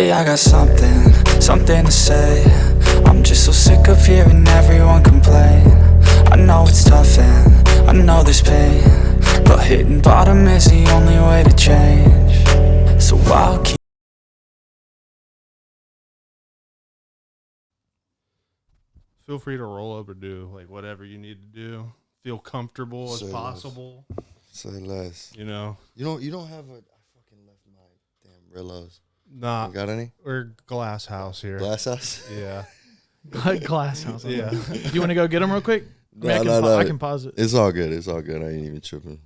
Lately I got something to say. I'm just so sick of hearing everyone complain. I know it's tough and I know there's pain, but hitting bottom is the only way to change. So I'll keep. Feel free to roll up or do like whatever you need to do. Feel comfortable as possible. Say less. You know. You don't have a. I fucking left my damn Rillos. Nah. You got any? We're glass house here. Glass house. Yeah. Glass house. Yeah. Do you want to go get them real quick? No, I can pause it. It's all good. It's all good. I ain't even tripping.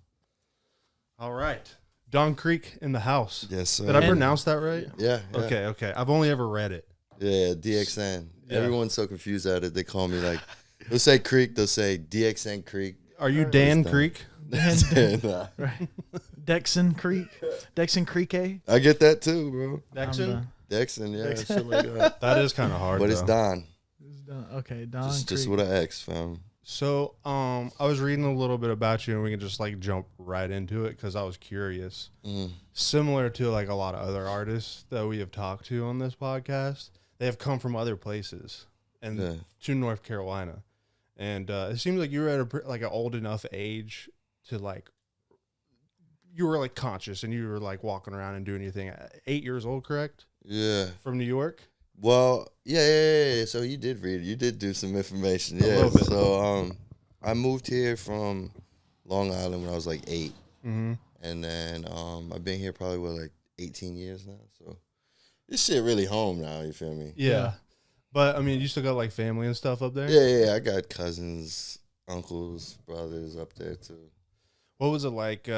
All right. Don Creq in the house. Yes, sir. Did I pronounce that right? Yeah. Okay. I've only ever read it. Yeah, DXN. Yeah. Everyone's so confused at it. They call me like, they'll say Creq, they'll say DXN Creq. Are you Dan Creq? Nah. Right. Dexon Creek. Dexon Creek, eh? I get that too, bro. Dexon? Dexon, yeah, shit like that. That is kind of hard. But it's Don. Okay, Don. Just with an X, fam. So, I was reading a little bit about you, and we can just like jump right into it because I was curious. Similar to like a lot of other artists that we have talked to on this podcast, they have come from other places and to North Carolina, and it seems like you were at like an old enough age to like you were like conscious and you were like walking around and doing your thing. 8 years old, correct? Yeah. From New York. Well, yeah. So you did read it. You did do some information. Yeah. A little bit. So I moved here from Long Island when I was like 8. Mm-hmm. And then I've been here probably like 18 years now. So this shit really home now, you feel me? Yeah. But I mean, you still got like family and stuff up there? Yeah. I got cousins, uncles, brothers up there too. What was it like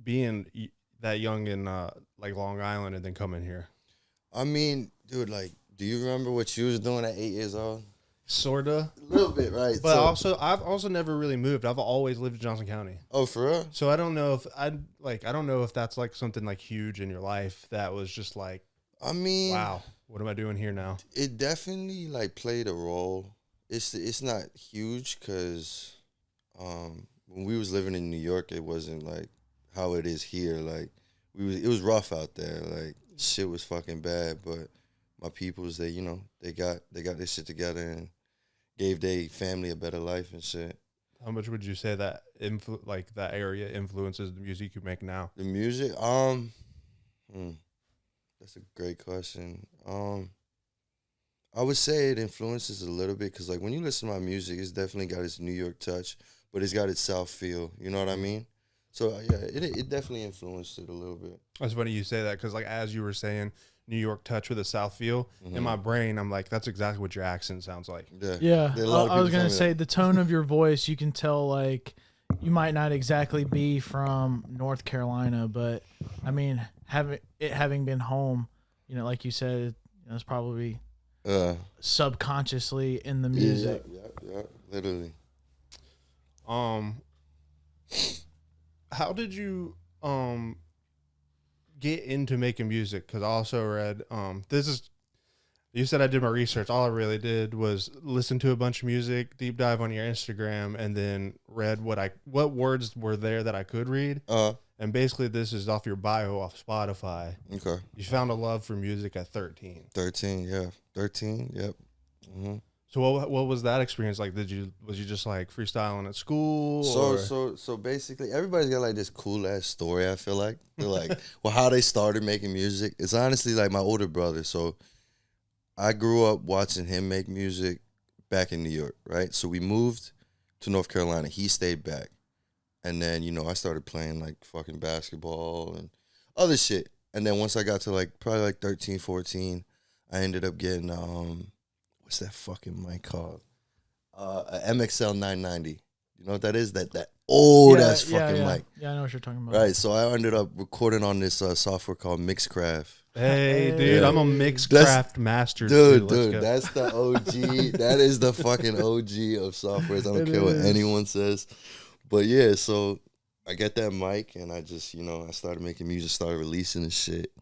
being that young in like Long Island and then coming here? I mean, dude, like, do you remember what you was doing at 8 years old? Sorta. A little bit, right? But I've also never really moved. I've always lived in Johnson County. Oh, for real? So I don't know if that's like something like huge in your life that was just like, I mean, wow, what am I doing here now? It definitely like played a role. It's not huge because when we was living in New York, it wasn't like how it is here. Like it was rough out there. Like shit was fucking bad. But my peoples, they got their shit together and gave their family a better life and shit. How much would you say that that area influences the music you make now? The music, that's a great question. I would say it influences a little bit because like when you listen to my music, it's definitely got its New York touch, but it's got its South feel. You know what I mean? So yeah, it definitely influenced it a little bit. That's funny you say that because like as you were saying, New York touch with a South feel, in my brain, I'm like, that's exactly what your accent sounds like. Yeah. I was gonna say the tone of your voice, you can tell like you might not exactly be from North Carolina, but I mean, having been home, like you said, it's probably subconsciously in the music. Yeah, literally. How did you get into making music? Because I also read you said I did my research. All I really did was listen to a bunch of music, deep dive on your Instagram, and then read what words were there that I could read. And basically this is off your bio off Spotify. Okay. You found a love for music at 13. 13, yeah. 13, yep. Mm-hmm. So what was that experience like? Was you just like freestyling at school? So basically everybody's got like this cool ass story, I feel like. They're like, well, how they started making music. It's honestly like my older brother. So I grew up watching him make music back in New York, right? So we moved to North Carolina. He stayed back. And then, I started playing like fucking basketball and other shit. And then once I got to like probably like 13, 14, I ended up getting what's that fucking mic called? A MXL 990. You know what that is? That old ass fucking mic. Yeah, I know what you're talking about. Right, so I ended up recording on this software called Mixcraft. Hey, dude, I'm a Mixcraft master. Dude, that's the OG. That is the fucking OG of softwares. I don't care what anyone says. But yeah, so I got that mic and I just, I started making music, started releasing and shit.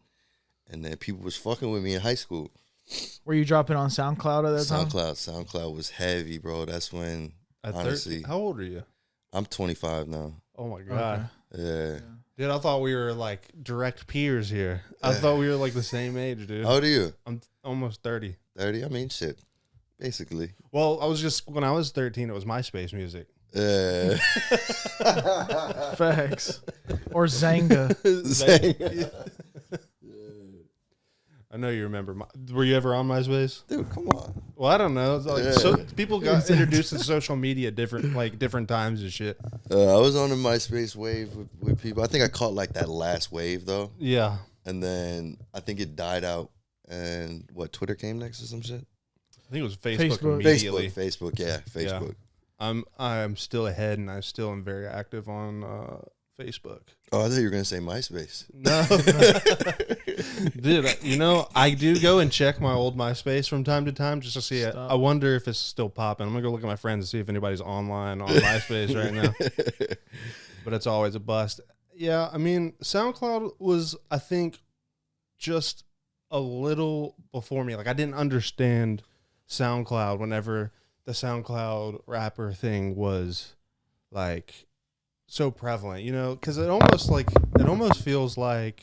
And then people was fucking with me in high school. Were you dropping on SoundCloud at that time? SoundCloud was heavy, bro. That's when, at honestly. 13? How old are you? I'm 25 now. Oh, my God. Okay. Yeah. Dude, I thought we were like direct peers here. I thought we were like the same age, dude. How old are you? I'm almost 30. 30? I mean, shit. Basically. Well, when I was 13, it was MySpace music. Facts. Or Zanga. I know you remember. Were you ever on MySpace? Dude, come on. Well, I don't know. It's like, so people got introduced to social media different times and shit. I was on the MySpace wave with people. I think I caught like that last wave though. Yeah. And then I think it died out. And Twitter came next or some shit? I think it was Facebook. Immediately. Facebook, yeah, Facebook. Yeah. I'm still ahead, and I still am very active on Facebook. Oh, I thought you were gonna say MySpace. No, dude. I do go and check my old MySpace from time to time just to see it. I wonder if it's still popping. I'm gonna go look at my friends and see if anybody's online on MySpace right now. But it's always a bust. Yeah, I mean, SoundCloud was, I think, just a little before me. Like, I didn't understand SoundCloud whenever the SoundCloud rapper thing was like so prevalent, because it almost feels like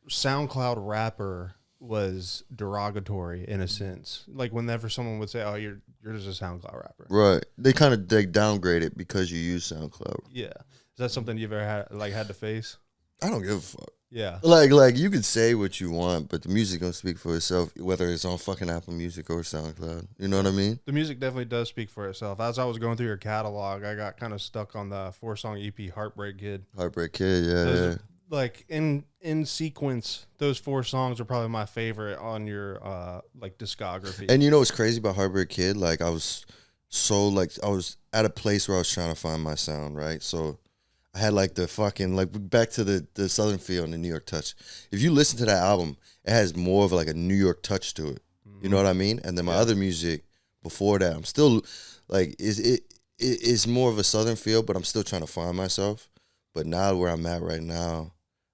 SoundCloud rapper was derogatory in a sense. Like whenever someone would say, "Oh, you're just a SoundCloud rapper," Right? They kind of downgrade it because you use SoundCloud. Yeah, is that something you've ever had to face? I don't give a fuck. Yeah, like you can say what you want, but the music gonna speak for itself, whether it's on fucking Apple Music or SoundCloud. You know what I mean? The music definitely does speak for itself. As I was going through your catalog, I got kind of stuck on the 4-song EP "Heartbreak Kid." Heartbreak Kid, yeah. Like in sequence, those 4 songs are probably my favorite on your discography. And you know what's crazy about Heartbreak Kid? Like I was at a place where I was trying to find my sound, right? So I had like the fucking back to the Southern feel and the New York touch. If you listen to that album, it has more of like a New York touch to it. You know what I mean? And then my other music before that, I'm still like it's more of a Southern feel, but I'm still trying to find myself. But now where I'm at right now,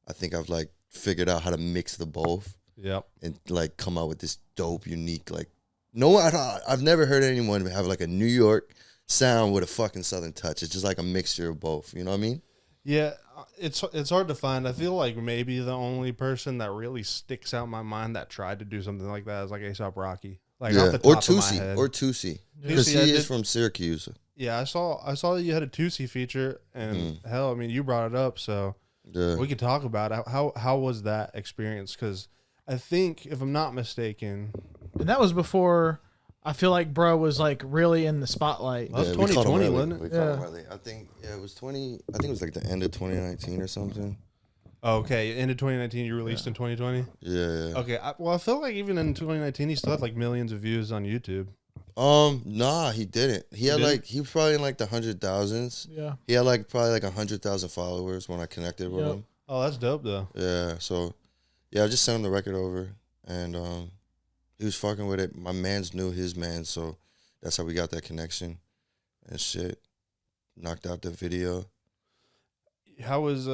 I think I've like figured out how to mix the both. Yep. And like come out with this dope, unique I've never heard anyone have like a New York sound with a fucking Southern touch. It's just like a mixture of both. You know what I mean? Yeah, it's hard to find. I feel like maybe the only person that really sticks out in my mind that tried to do something like that is like A$AP Rocky. Like off the top of my head. Or Tusi. Because he is from Syracuse. Yeah, I saw that you had a Tusi feature, and hell, I mean, you brought it up, so we could talk about it. How was that experience? Because I think, if I'm not mistaken, and that was before I feel like bro was like really in the spotlight. That was 2020, wasn't it? I think it was 20. I think it was like the end of 2019 or something. Okay, end of 2019, you released in 2020. Yeah. Okay, I feel like even in 2019, he still had like millions of views on YouTube. Nah, he didn't. He was probably in like the 100,000s. Yeah. He had like probably like 100,000 followers when I connected with him. Oh, that's dope though. Yeah. So, yeah, I just sent him the record over, and he was fucking with it. My man's knew his man, so that's how we got that connection, and shit. Knocked out the video. How was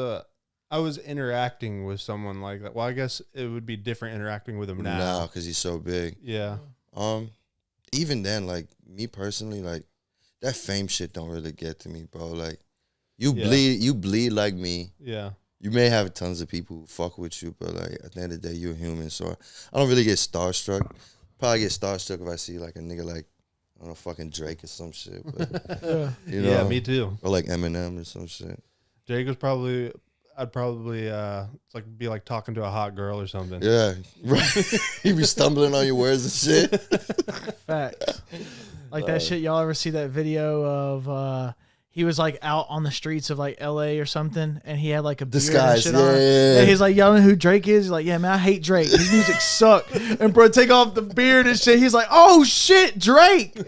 I was interacting with someone like that. Well, I guess it would be different interacting with him now because he's so big. Yeah. Even then, like me personally, like that fame shit don't really get to me, bro. Like you bleed like me. Yeah. You may have tons of people who fuck with you, but like at the end of the day, you're human. So I don't really get starstruck. Probably get starstruck if I see like a nigga like, I don't know, fucking Drake or some shit. But, you know, yeah, me too. Or like Eminem or some shit. Drake was probably, I'd probably be like talking to a hot girl or something. Yeah, right. You be stumbling on your words and shit. Facts. Like that shit. Y'all ever see that video of he was like out on the streets of like LA or something, and he had like a beard and shit on. Yeah. And he's like, y'all know who Drake is? He's like, yeah, man, I hate Drake. His music suck. And bro, take off the beard and shit. He's like, oh shit, Drake.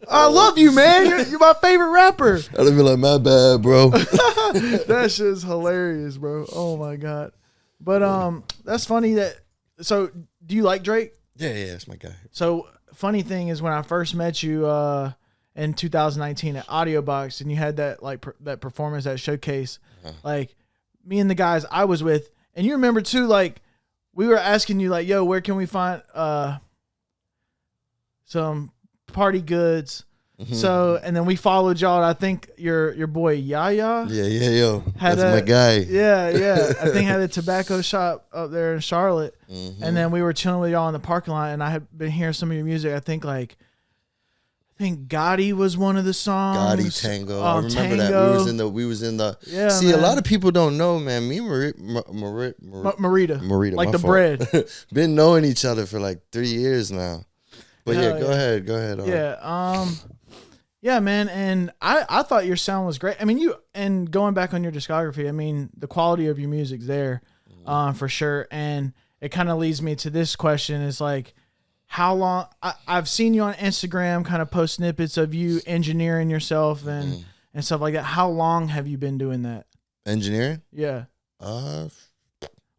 I love you, man. You're my favorite rapper. I'd be like, my bad, bro. That shit is hilarious, bro. Oh my god. But that's funny that. So, do you like Drake? Yeah, that's my guy. So, funny thing is when I first met you in 2019 at Audio Box, and you had that that performance, that showcase, like me and the guys I was with, and you remember too, like we were asking you like, yo, where can we find some party goods, So, and then we followed y'all. I think your boy Yaya. Yo. That's my guy. Yeah. I think had a tobacco shop up there in Charlotte. And then we were chilling with y'all in the parking lot, and I had been hearing some of your music. I think Gotti was one of the songs. Gotti, Tango. I remember that. We was in the. Yeah, see, man. a lot of people don't know, man. Me and Marita. Like the fault. bread. Been knowing each other for like 3 years now. But go ahead. Yeah, man. And I thought your sound was great. I mean, and going back on your discography, I mean, the quality of your music's there, for sure. And it kind of leads me to this question is like, how long I've seen you on Instagram kind of post snippets of you engineering yourself and stuff like that. How long have you been doing that? Engineering? Yeah. Well,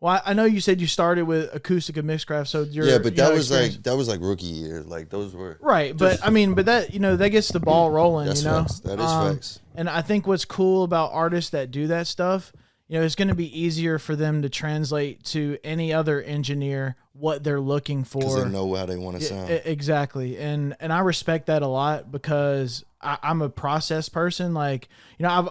I know you said you started with acoustic and Mixcraft, so but that was like rookie year. Like those were right. But I mean, but that that gets the ball rolling. That's facts. That is facts. And I think what's cool about artists that do that stuff, it's going to be easier for them to translate to any other engineer what they're looking for. Because they know how they want to sound. Exactly. And I respect that a lot because I'm a process person. Like, I've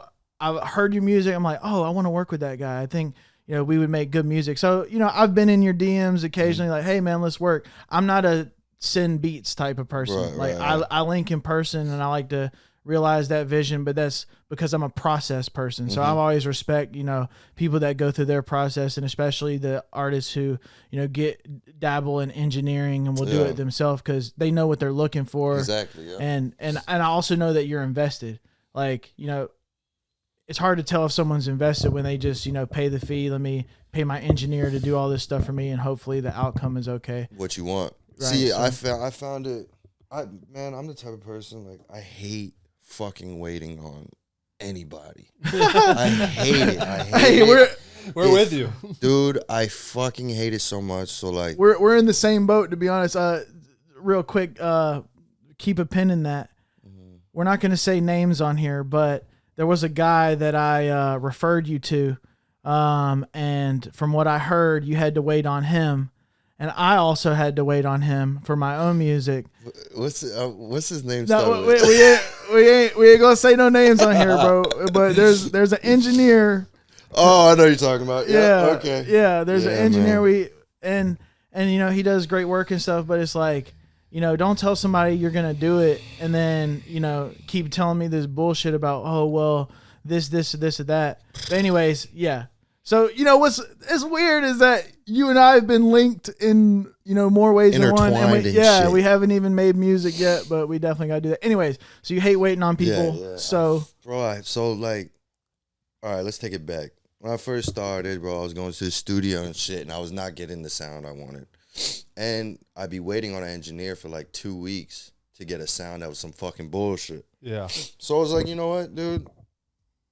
heard your music. I'm like, oh, I want to work with that guy. I think, we would make good music. So, I've been in your DMs occasionally like, hey, man, let's work. I'm not a send beats type of person. Right. I link in person and I like to realize that vision, but that's because I'm a process person. So I always respect, people that go through their process, and especially the artists who, dabble in engineering and will do it themselves because they know what they're looking for. Exactly. Yeah. And I also know that you're invested. Like, it's hard to tell if someone's invested when they just, pay the fee. Let me pay my engineer to do all this stuff for me, and hopefully the outcome is okay. What you want. Right, see, so. I found it. I'm the type of person, like, I hate fucking waiting on anybody. I hate it. Hey, we're with you, dude. I fucking hate it so much. So like, we're in the same boat, to be honest. Real quick, keep a pin in that. We're not going to say names on here, but there was a guy that I referred you to, and from what I heard, you had to wait on him. And I also had to wait on him for my own music. What's his name? No, we ain't gonna say no names on here, bro. But there's an engineer. Oh, I know you're talking about. Yeah. Okay. Yeah, there's an engineer. Man. And he does great work and stuff. But it's like, don't tell somebody you're gonna do it and then keep telling me this bullshit about this or that. But anyways, yeah. So, what's weird is that you and I have been linked in, more ways than one. And we haven't even made music yet, but we definitely got to do that. Anyways, so you hate waiting on people. Yeah. So, bro, like, all right, let's take it back. When I first started, bro, I was going to the studio and shit, and I was not getting the sound I wanted. And I'd be waiting on an engineer for like 2 weeks to get a sound that was some fucking bullshit. Yeah. So I was like, you know what, dude?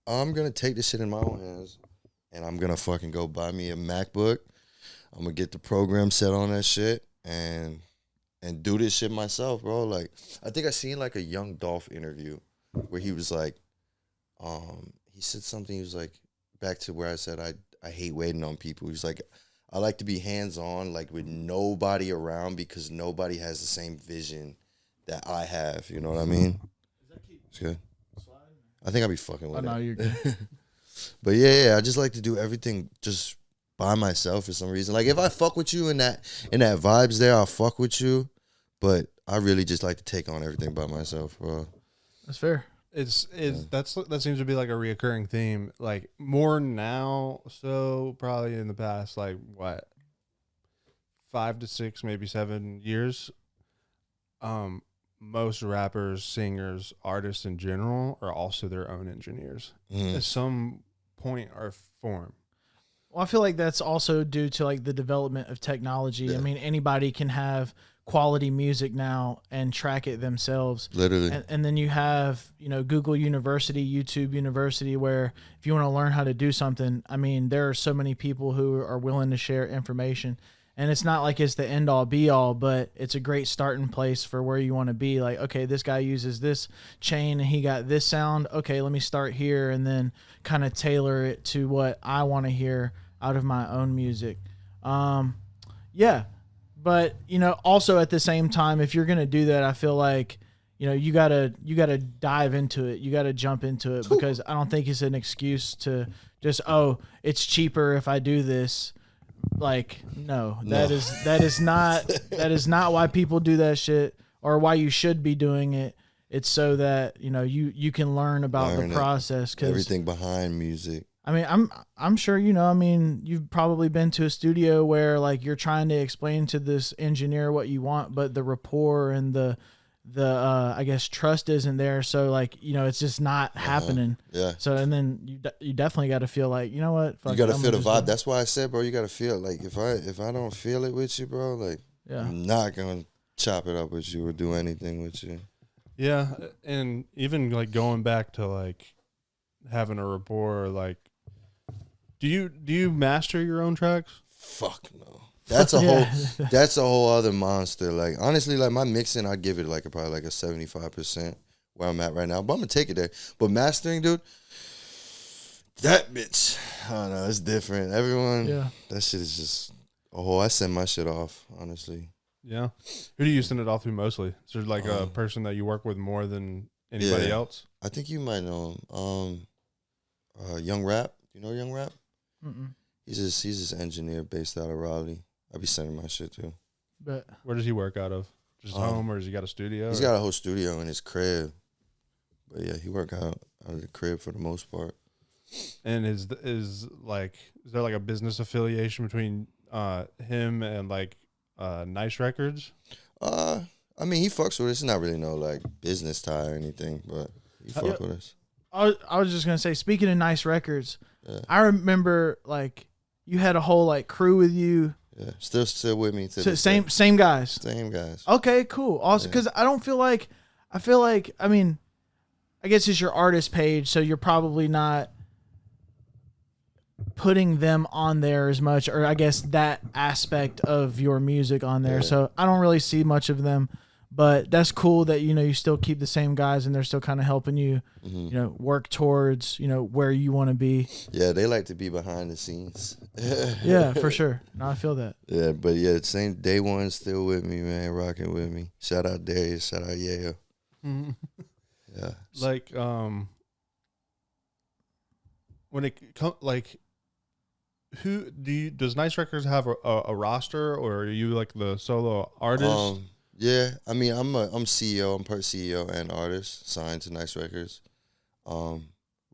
I'm going to take this shit in my own hands. And I'm going to fucking go buy me a MacBook. I'm going to get the program set on that shit and do this shit myself, bro. Like, I think I seen like a Young Dolph interview where he was like, he said something. He was like, back to where I said I hate waiting on people. He was like, I like to be hands-on, like with nobody around because nobody has the same vision that I have. You know what I mean? It's good. I think I'll be fucking with it. No, you're good. But yeah, I just like to do everything just by myself for some reason. Like if I fuck with you in that vibes there, I'll fuck with you. But I really just like to take on everything by myself, bro. That's fair. That seems to be like a reoccurring theme. Like more now, so probably in the past, like what, 5 to 6, maybe 7 years. Most rappers, singers, artists in general are also their own engineers at some point or form. Well, I feel like that's also due to like the development of technology. Yeah. I mean, anybody can have quality music now and track it themselves. Literally. And then you have, Google University, YouTube University, where if you want to learn how to do something, I mean, there are so many people who are willing to share information. And it's not like it's the end all be all, but it's a great starting place for where you want to be. Like, okay, this guy uses this chain and he got this sound. Okay, let me start here and then kind of tailor it to what I want to hear out of my own music. Yeah. But, also at the same time, if you're going to do that, I feel like you know, you gotta dive into it. You gotta jump into it, because I don't think it's an excuse to just, oh, it's cheaper if I do this. Like, no, that is not why people do that shit, or why you should be doing it. It's so that, you know, you can learn about the process, cause everything behind music. I mean, I'm sure, you know, I mean, you've probably been to a studio where like you're trying to explain to this engineer what you want, but the rapport and the I guess trust isn't there. So like, you know, it's just not happening. Yeah. So, and then you definitely got to feel like, you know what? You got to feel the vibe. That's why I said, bro, you got to feel like if I don't feel it with you, bro, like I'm not going to chop it up with you or do anything with you. Yeah. And even like going back to like having a rapport, like, do you master your own tracks? Fuck no. That's a whole other monster. Like honestly, like my mixing, I'd give it like probably like a 75% where I'm at right now. But I'm gonna take it there. But mastering, dude, that bitch, I don't know, it's different. Everyone, that shit is just I send my shit off, honestly. Yeah. Who do you send it off to mostly? Is there like a person that you work with more than anybody else? I think you might know him. Young Rap. You know Young Rap? Mm-mm. He's this engineer based out of Raleigh. I be sending my shit too. But where does he work out of? Just home, or has he got a studio? He's got a whole studio in his crib. But yeah, he work out of the crib for the most part. And is there like a business affiliation between him and like Nice Records? I mean, he fucks with us. It's not really no like business tie or anything, but he fucks with us. I was just gonna say, speaking of Nice Records, I remember like you had a whole like crew with you. Yeah, still with me. Same guys. Same guys. Okay, cool, awesome. Because I feel like, I mean, I guess it's your artist page, so you're probably not putting them on there as much, or I guess that aspect of your music on there. So I don't really see much of them. But that's cool that, you know, you still keep the same guys and they're still kind of helping you, you know, work towards, you know, where you want to be. Yeah, they like to be behind the scenes. Yeah, for sure. No, I feel that. Yeah, but yeah, same day one still with me, man, rocking with me. Shout out Darius, shout out Yale. Yeah. Like, when it comes, like, does Nice Records have a roster, or are you like the solo artist? Yeah, I mean, I'm CEO. I'm part CEO and artist signed to Nice Records.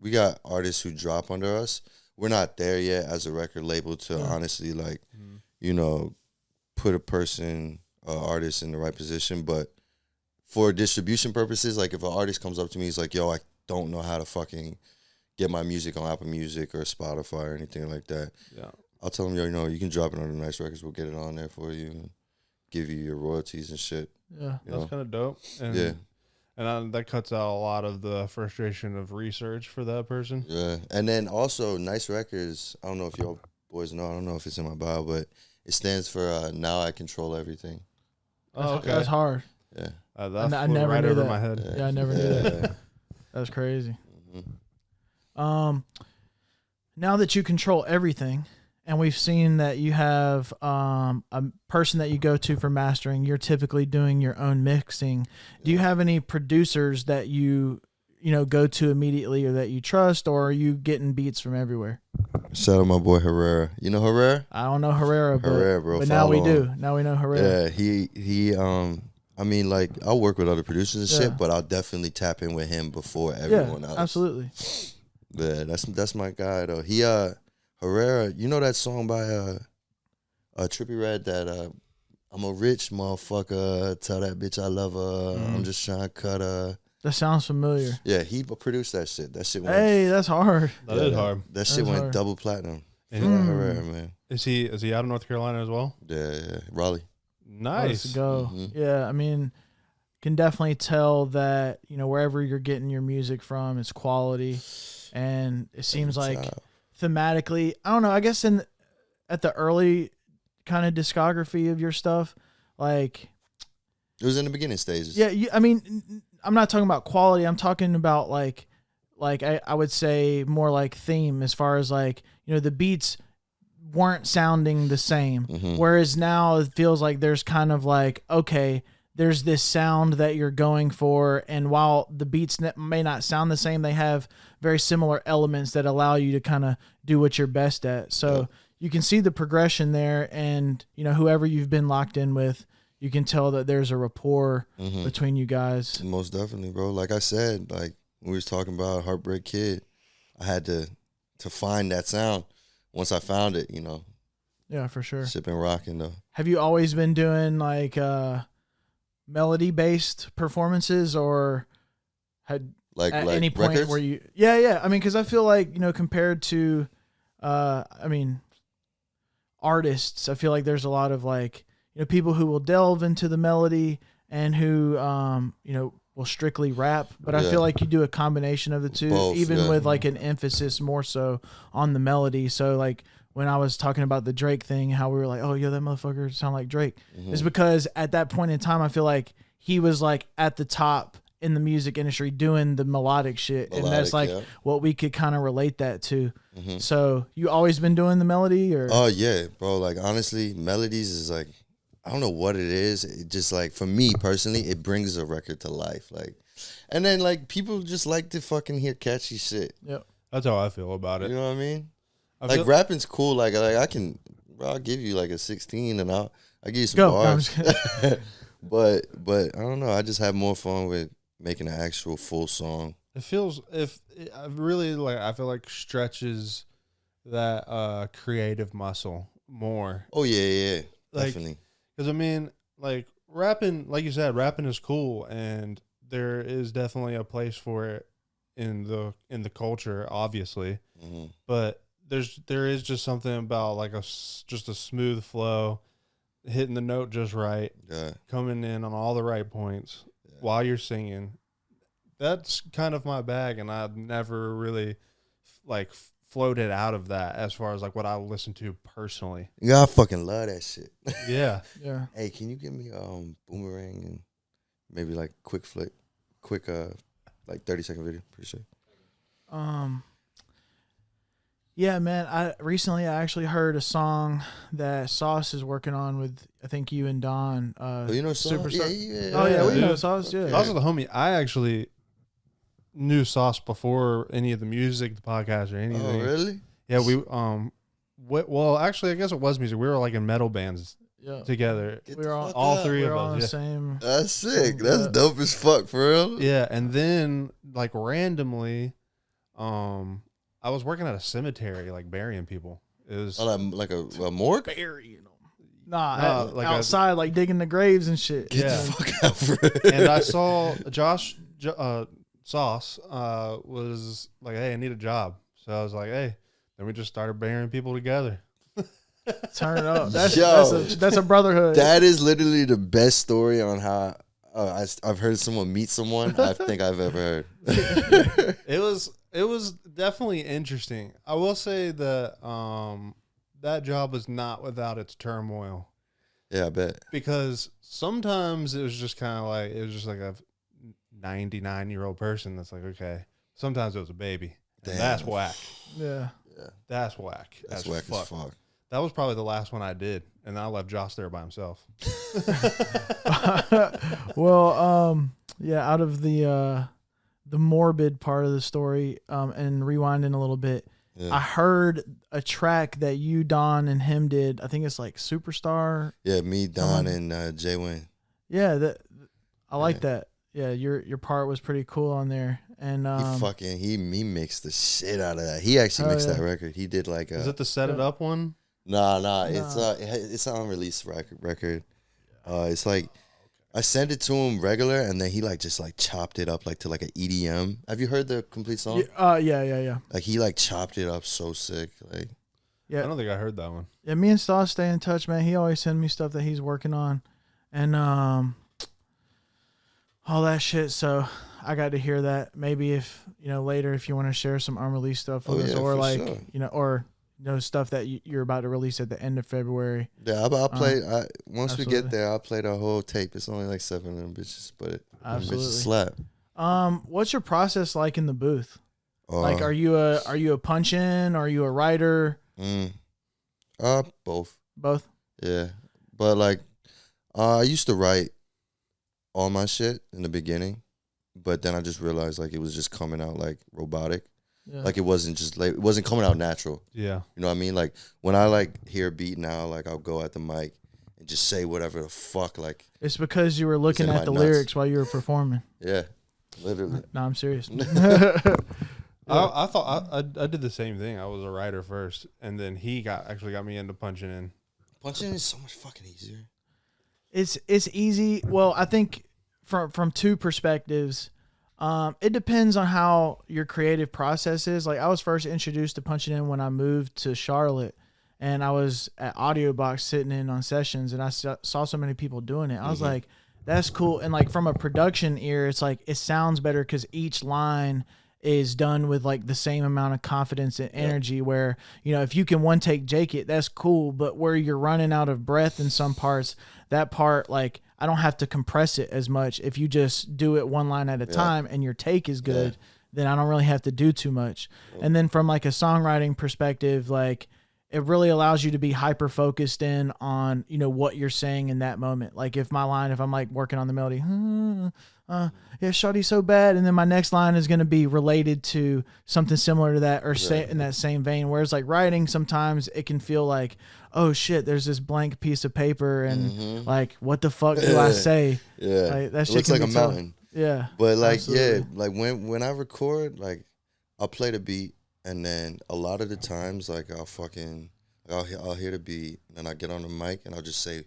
We got artists who drop under us. We're not there yet as a record label to honestly, like, you know, put a artist in the right position. But for distribution purposes, like if an artist comes up to me, he's like, yo, I don't know how to fucking get my music on Apple Music or Spotify or anything like that. Yeah, I'll tell him, yo, you know, you can drop it on the Nice Records. We'll get it on there for you. Give you your royalties and shit. Yeah, that's kind of dope. And, and that cuts out a lot of the frustration of research for that person. Yeah, and then also Nice Records. I don't know if y'all boys know. I don't know if it's in my bio, but it stands for Now I Control Everything. Oh, okay. That's hard. Yeah, that I never right knew over that. my head. Yeah, I never knew that. That's crazy. Now that you control everything, and we've seen that you have a person that you go to for mastering, you're typically doing your own mixing. Do you have any producers that you go to immediately, or that you trust, or are you getting beats from everywhere? Shout out my boy Herrera. You know Herrera? I don't know Herrera, bro. But now we do. Now we know Herrera. Yeah, he I mean, like, I'll work with other producers and shit, but I'll definitely tap in with him before everyone else. Absolutely. Yeah, that's my guy though. He Herrera, you know that song by Trippie Redd that I'm a rich motherfucker, tell that bitch I love her, I'm just trying to cut her. That sounds familiar. Yeah, he produced that shit. That shit went, that's hard. That is hard. That shit went double platinum. Herrera, man. Is he out of North Carolina as well? Yeah, Raleigh. Nice. Let's go. Yeah, I mean, can definitely tell that, wherever you're getting your music from, it's quality. And it seems like thematically, I don't know, I guess at the early kind of discography of your stuff, like, it was in the beginning stages. Yeah, I mean, I'm not talking about quality. I'm talking about like I would say more like theme, as far as like, the beats weren't sounding the same. Whereas now it feels like there's kind of like, okay, there's this sound that you're going for, and while the beats may not sound the same, they have very similar elements that allow you to kind of do what you're best at. So you can see the progression there, and whoever you've been locked in with, you can tell that there's a rapport between you guys. Most definitely, bro. Like I said, like we was talking about Heartbreak Kid, I had to find that sound. Once I found it, Yeah, for sure. Shit been rocking though. Have you always been doing like melody based performances, or had Like at like any point records? where you? Yeah. I mean, because I feel like compared to, artists, I feel like there's a lot of like people who will delve into the melody and who will strictly rap. But I feel like you do a combination of the two, Both, even with like an emphasis more so on the melody. So like when I was talking about the Drake thing, how we were like, oh, yo, that motherfucker sound like Drake. Is because at that point in time, I feel like he was like at the top in the music industry doing the melodic shit. And that's like what we could kind of relate that to. So you always been doing the melody, or? Oh yeah, bro. Like honestly, melodies is like, I don't know what it is. It just like, for me personally, it brings a record to life. Like, and then like people just like to fucking hear catchy shit. Yep. That's how I feel about it. You know what I mean? Like rapping's cool. Like I can, bro, I'll give you like a 16 and I'll give you some bars. but I don't know. I just have more fun with making an actual full song. It feels I feel like stretches that creative muscle more. Oh yeah, Like, definitely. Because I mean, like rapping, like you said, rapping is cool, and there is definitely a place for it in the culture, obviously. But there is just something about like just a smooth flow, hitting the note just right, coming in on all the right points while you're singing. That's kind of my bag, and I've never really like floated out of that as far as like what I listen to personally. Yeah, I fucking love that shit. Yeah. Hey, can you give me Boomerang and maybe like quick like 30-second video? Appreciate it. Yeah, man. I actually heard a song that Sauce is working on with, I think, you and Don. You know Sauce? Superstar. Yeah, We know Sauce. Yeah, Sauce is the homie. I actually knew Sauce before any of the music, the podcast, or anything. Oh, really? Yeah, we well, actually, I guess it was music. We were like in metal bands together. We were all three of us. on the same. That's sick. That's dope as fuck, for real. Yeah, and then like randomly, I was working at a cemetery, like burying people. It was like a morgue? Burying them. Nah, like outside, like digging the graves and shit. Get the fuck out, for real. And I saw Sauce was like, hey, I need a job. So I was like, hey. Then we just started burying people together. Turn it up. That's a brotherhood. That is literally the best story on how I've heard someone meet someone I think I've ever heard. It was definitely interesting. I will say that that job was not without its turmoil. Yeah, I bet. Because sometimes it was just like a 99-year-old person that's like, okay. Sometimes it was a baby. And that's whack. Yeah. That's whack. That's whack as fuck. That was probably the last one I did, and then I left Josh there by himself. Well, out of the morbid part of the story, and rewinding a little bit, I heard a track that you, Don, and him did. I think it's like Superstar. Yeah, me, Don, and Jay Wayne. Yeah, I like that. Yeah, your part was pretty cool on there, and he mixed the shit out of that. He actually mixed that record. He did like is it the Set It Up one? Nah. It's an unreleased record. It's like I sent it to him regular, and then he like just like chopped it up like to like an EDM. Have you heard the complete song? Yeah. Like he like chopped it up so sick. Like, I don't think I heard that one. Yeah, me and Sauce stay in touch, man. He always sends me stuff that he's working on, and all that shit. So I got to hear that. Maybe if later, if you want to share some unreleased stuff with us, or like sure. Or stuff that you're about to release at the end of February. Yeah, I'll play. Once we get there, I'll play the whole tape. It's only like 7 of them bitches, but absolutely bitches slap. What's your process like in the booth? Like, are you a punch in? Are you a writer? Both. Both. Yeah, but like, I used to write all my shit in the beginning, but then I just realized like it was just coming out like robotic. Yeah. Like it wasn't just like it wasn't coming out natural. Yeah. You know what I mean? Like when I like hear a beat now, like I'll go at the mic and just say whatever the fuck. Like It's because you were looking in at my the nuts. lyrics while you were performing. yeah, literally. No, I'm serious. I thought I did the same thing. I was a writer first, and then he actually got me into punching in. Punching is so much fucking easier. It's easy. Well, I think from two perspectives. It depends on how your creative process is. Like I was first introduced to punching in when I moved to Charlotte, and I was at Audio Box sitting in on sessions, and I saw so many people doing it. I was like, that's cool. And like from a production ear, it's like it sounds better because each line is done with like the same amount of confidence and energy. Where, you know, if you can one take Jake it, that's cool. But where you're running out of breath in some parts, that part, like, I don't have to compress it as much. If you just do it one line at a time and your take is good, then I don't really have to do too much. And then from like a songwriting perspective, like it really allows you to be hyper focused in on, you know, what you're saying in that moment. Like if I'm like working on the melody, yeah, shawty's so bad. And then my next line is going to be related to something similar to that or say in that same vein. Whereas like writing, sometimes it can feel like, oh shit, there's this blank piece of paper and like, what the fuck do I say? Yeah. Like, that It shit looks can like a be tough. mountain. Yeah. But like, absolutely. like when I record, like I'll play the beat and then a lot of the times like I'll hear the beat and then I get on the mic and I'll just say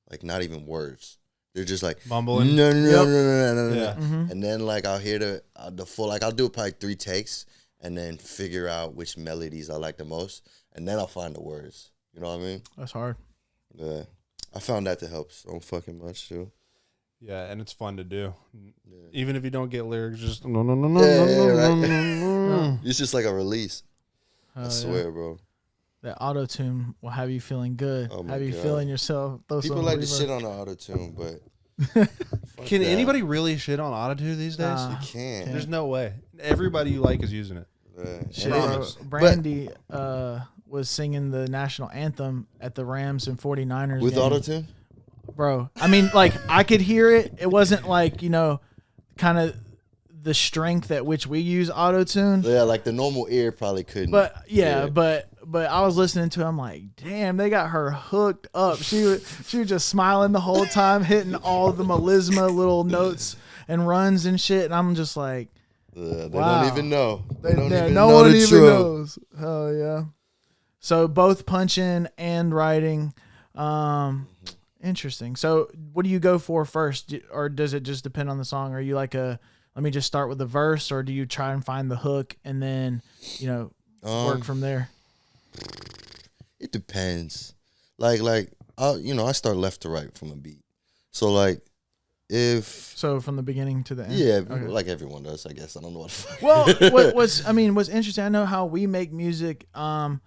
like not even words. They're just like Mumbling. no. Yeah. And then like I'll hear the full, like I'll do probably 3 takes and then figure out which melodies I like the most and then I'll find the words. You know what I mean? That's hard. Yeah. I found that to help so fucking much too. Yeah, and it's fun to do. Yeah. Even if you don't get lyrics, just Right. It's just like a release. I swear, bro. That auto tune will have you feeling good. Oh my have you God. feeling yourself. People like to shit on the auto tune, but fuck Can that. anybody really shit on autotune these days? Nah. You can't. There's no way. Everybody you like is using it. Yeah. Shit, Promise. Brandy was singing the national anthem at the Rams and 49ers With game. auto tune? Bro, I mean, like, I could hear it. It wasn't like, you know, kind of the strength at which we use auto-tune. Yeah, like the normal ear probably couldn't. But, yeah, hear it. but I was listening to it. I'm like, damn, they got her hooked up. She was just smiling the whole time, hitting all the melisma little notes and runs and shit. And I'm just like, They wow. don't even know. They don't Yeah, even no know one the even truth. knows. Hell yeah. So both punching and writing. Interesting. So what do you go for first? Or does it just depend on the song? Are you like let me just start with the verse, or do you try and find the hook and then, you know, work from there? It depends. Like I start left to right from a beat. So like So from the beginning to the end? yeah, Okay. like everyone does, I guess. I don't know what the fuck. Well, what's interesting, I know how we make music. I'm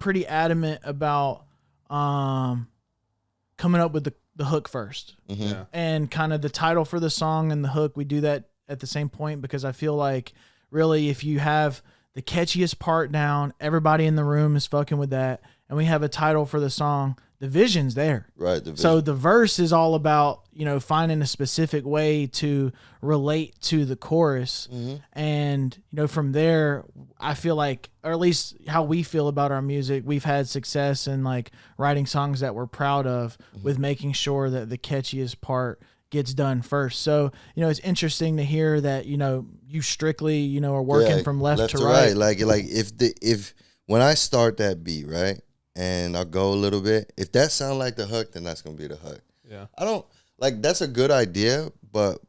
pretty adamant about coming up with the hook first. Yeah. And kind of the title for the song and the hook, we do that at the same point because I feel like really if you have the catchiest part down, everybody in the room is fucking with that, and we have a title for the song, the vision's there. Right. So the verse is all about, you know, finding a specific way to relate to the chorus. And, you know, from there, I feel like, or at least how we feel about our music, we've had success in like writing songs that we're proud of with making sure that the catchiest part gets done first. So, you know, it's interesting to hear that, you know, you strictly, you know, are working from left to right. Like if when I start that beat, right, and I'll go a little bit, if that sound like the hook, then that's gonna be the hook. Yeah. I don't like that's a good idea, but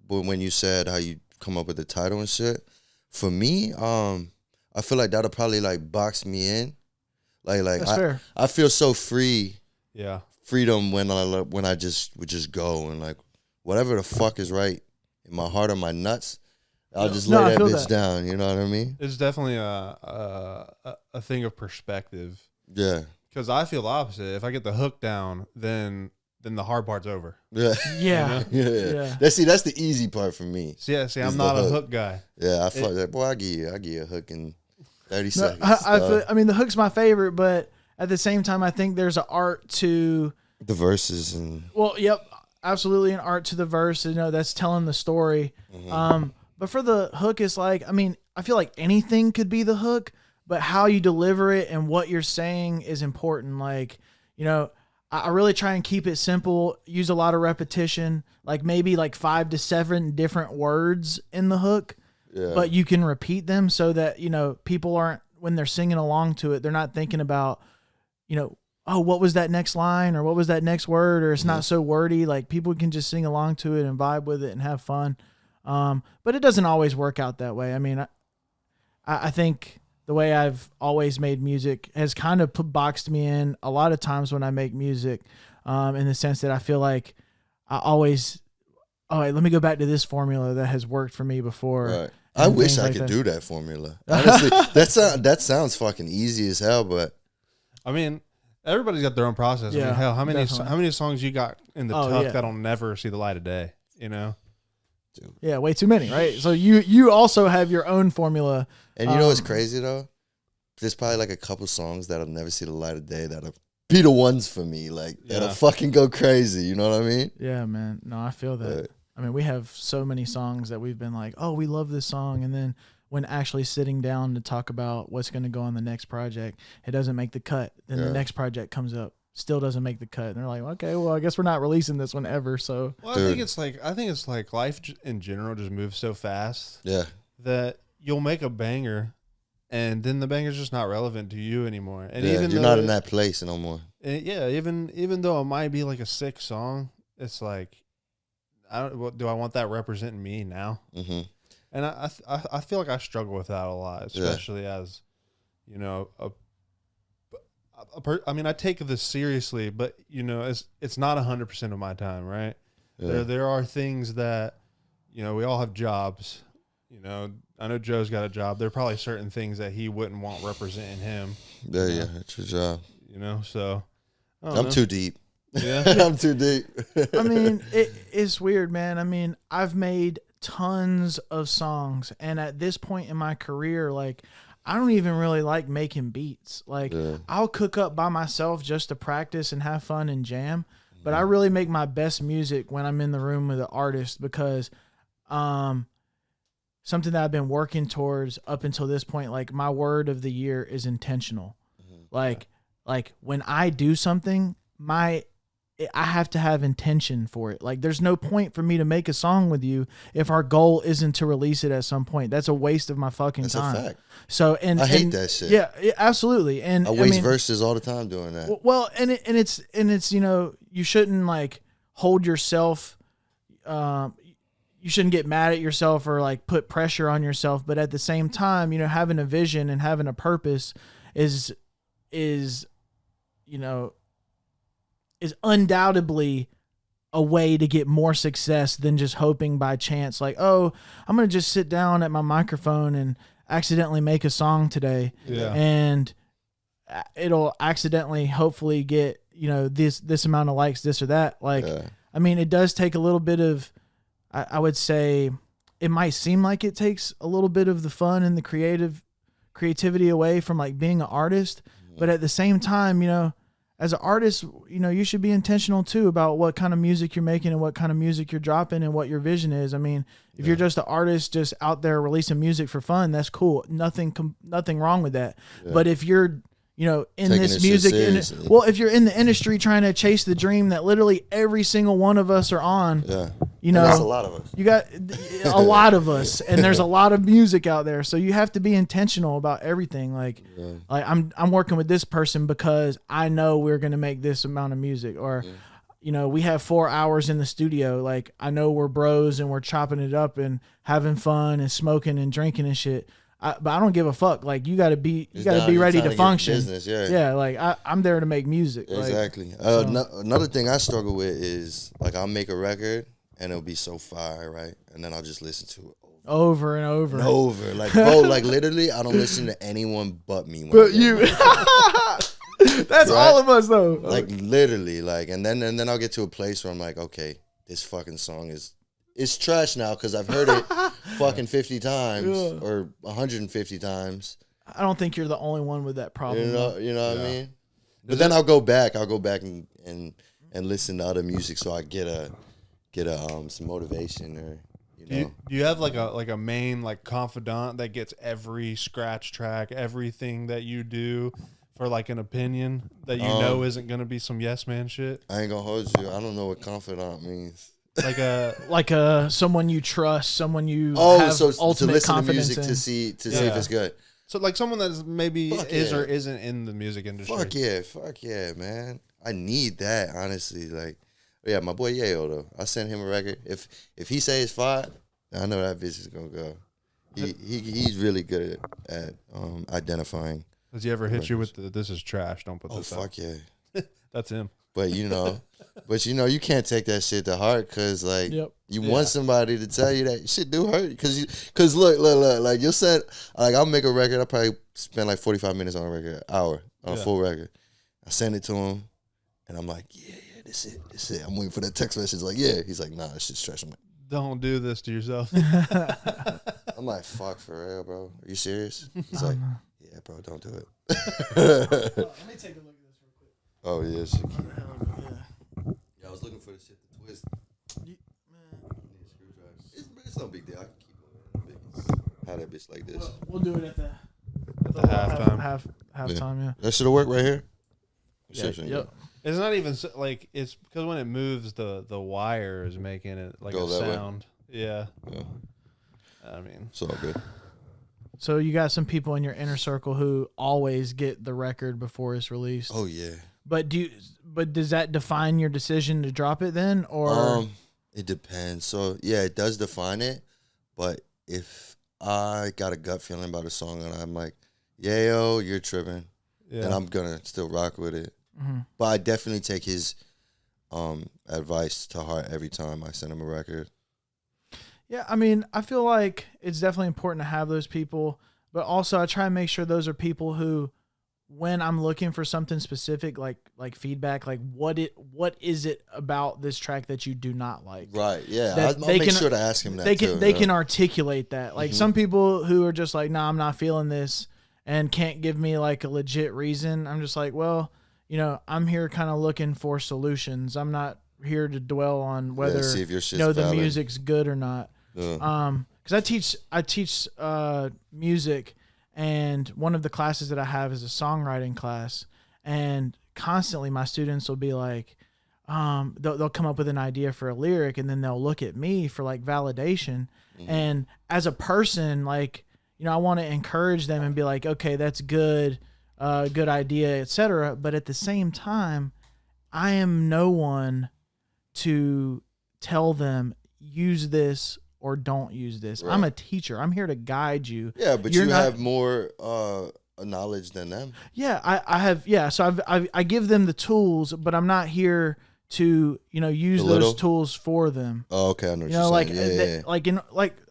when you said how you come up with the title and shit, for me, I feel like that'll probably like box me in. Like That's fair. I feel so free. Yeah. Freedom when I just would just go and like whatever the fuck is right in my heart or my nuts, I'll just lay that bitch down. You know what I mean? It's definitely a thing of perspective. Yeah. Because I feel the opposite. If I get the hook down, then the hard part's over. Yeah. Yeah. Yeah. That's the easy part for me. See, I'm the not a hook. hook guy. Yeah, I fuck that. Boy, I give you a hook in 30 seconds. I mean, the hook's my favorite, but at the same time, I think there's an art to the verses and Well, yep. absolutely an art to the verse. You know, that's telling the story. But for the hook, it's like, I mean, I feel like anything could be the hook, but how you deliver it and what you're saying is important. Like, you know, I really try and keep it simple, use a lot of repetition, like maybe like 5 to 7 different words in the hook, but you can repeat them so that, you know, people aren't, when they're singing along to it, they're not thinking about, you know, oh, what was that next line or what was that next word, or it's not so wordy. Like people can just sing along to it and vibe with it and have fun. But it doesn't always work out that way. I mean, I think the way I've always made music has kind of boxed me in a lot of times when I make music, in the sense that I feel like I always, all right, let me go back to this formula that has worked for me before. Right. I wish I could do that formula. Honestly, that sounds fucking easy as hell, but I mean, everybody's got their own process. I mean, hell, how many songs you got in the tuck that'll never see the light of day, you know? Dude. Yeah, way too many, right? So you also have your own formula. And you know what's crazy though? There's probably like a couple songs that'll never see the light of day that'll be the ones for me, like that'll fucking go crazy. You know what I mean? Yeah, man. No, I feel that. I mean, we have so many songs that we've been like, oh, we love this song, and then when actually sitting down to talk about what's going to go on the next project, it doesn't make the cut. Then the next project comes up, still doesn't make the cut, and they're like, okay, well, I guess we're not releasing this one ever. So, well, I think it's like life in general just moves so fast. Yeah, that you'll make a banger, and then the banger's just not relevant to you anymore. And even you're not in that place no more. Even though it might be like a sick song, it's like, do I want that representing me now? Mm-hmm. And I feel like I struggle with that a lot, especially as, you know, I mean, I take this seriously, but you know, it's not 100% of my time, right? Yeah. There are things that, you know, we all have jobs. You know, I know Joe's got a job. There are probably certain things that he wouldn't want representing him. Yeah, it's your job. You know, so I'm too deep. Yeah, I'm too deep. I mean, it's weird, man. I mean, I've made tons of songs, and at this point in my career, like, I don't even really like making beats. Like, I'll cook up by myself just to practice and have fun and jam, but I really make my best music when I'm in the room with an artist, because something that I've been working towards up until this point, like, my word of the year is intentional. Like when I do something, I have to have intention for it. Like, there's no point for me to make a song with you if our goal isn't to release it at some point. That's a waste of my fucking time. That's a fact. So, I hate that shit. Yeah, absolutely. And I waste verses all the time doing that. Well, and it's you know, you shouldn't like hold yourself. You shouldn't get mad at yourself or like put pressure on yourself. But at the same time, you know, having a vision and having a purpose is you know, is undoubtedly a way to get more success than just hoping by chance. Like, oh, I'm going to just sit down at my microphone and accidentally make a song today. Yeah. And it'll accidentally, hopefully get, you know, this amount of likes, this or that. Like, I mean, it does take a little bit of, I would say it might seem like it takes a little bit of the fun and the creativity away from like being an artist. But at the same time, you know, as an artist, you know, you should be intentional too about what kind of music you're making and what kind of music you're dropping and what your vision is. I mean, if you're just an artist just out there releasing music for fun, that's cool. Nothing wrong with that. Yeah. But if you're, you know, in taking this music, if you're in the industry trying to chase the dream that literally every single one of us are on, you know, that's a lot of us. You got a lot of us, and there's a lot of music out there. So you have to be intentional about everything. Like I'm working with this person because I know we're going to make this amount of music, or, you know, we have 4 hours in the studio. Like, I know we're bros and we're chopping it up and having fun and smoking and drinking and shit. But I don't give a fuck. Like, you got to be ready to function. Business, yeah, like I'm there to make music. Exactly. Like, another thing I struggle with is like I'll make a record and it'll be so fire, right? And then I'll just listen to it over and over. Like, bro, like literally, I don't listen to anyone but me. But you. That's right? All of us though. Like literally, like, and then I'll get to a place where I'm like, okay, this fucking song it's trash now because I've heard it fucking 50 times or 150 times. I don't think you're the only one with that problem. You know what I mean? But then I'll go back and listen to other music so I get get some motivation or Do you have like a main like confidant that gets every scratch track, everything that you do for like an opinion that you know isn't gonna be some yes man shit? I ain't gonna hold you. I don't know what confidant means. Like a someone you trust, someone you have ultimate to listen to confidence music in. to see if it's good. So like someone that's maybe Fuck is yeah. or isn't in the music industry. Fuck yeah, man. I need that, honestly. Like, yeah, my boy Yayo though. I sent him a record. If he say it's fire, I know that bitch is gonna go. He's really good at identifying. Has he ever hit you with the "this is trash"? Don't put this out. Oh fuck yeah. That's him. But you can't take that shit to heart because like you Yeah. want somebody to tell you that shit do hurt because look like you said like I'll make a record. I probably spend like 45 minutes on a record, hour on a full record. I send it to him and I'm like, yeah, this it. I'm waiting for that text message like, yeah. He's like, nah, that shit's trash. I'm like, don't do this to yourself. I'm like, fuck, for real, bro. Are you serious? He's like, yeah, bro, don't do it. Let me take a look at this real quick. Oh yeah, shit. Yeah. Yeah, I was looking for the shit to twist. It's no big deal. I can keep moving. How that bitch like this. We'll do it at the halftime. Halftime, yeah. That shit'll work right here. Yep. It's not even like it's because when it moves, the wire is making it like Go a that way. sound. Yeah. Yeah. I mean, It's all good. So you got some people in your inner circle who always get the record before it's released. Oh yeah. But does that define your decision to drop it then, or it depends. So yeah, it does define it. But if I got a gut feeling about a song and I'm like, "Yayo, you're tripping," then I'm gonna still rock with it. Mm-hmm. But I definitely take his advice to heart every time I send him a record. Yeah, I mean, I feel like it's definitely important to have those people, but also I try and make sure those are people who, when I'm looking for something specific, like feedback, like what is it about this track that you do not like? Right. Yeah. That I'll make sure to ask him that they can articulate that. Like some people who are just like, nah, I'm not feeling this, and can't give me like a legit reason. I'm just like, well, I'm here kind of looking for solutions. I'm not here to dwell on whether see if your shit's the valid. music's good or not. Because I teach music, and one of the classes that I have is a songwriting class, and constantly my students will be like, they'll come up with an idea for a lyric, and then they'll look at me for like validation. And as a person, like, I want to encourage them and be like, okay, that's good. Good idea, etc. But at the same time, I am no one to tell them use this or don't use this. Right. I'm a teacher. I'm here to guide you. Yeah, but you have more knowledge than them. Yeah, I have. Yeah, so I give them the tools, but I'm not here to use those tools for them. Oh, okay, I know what you're saying.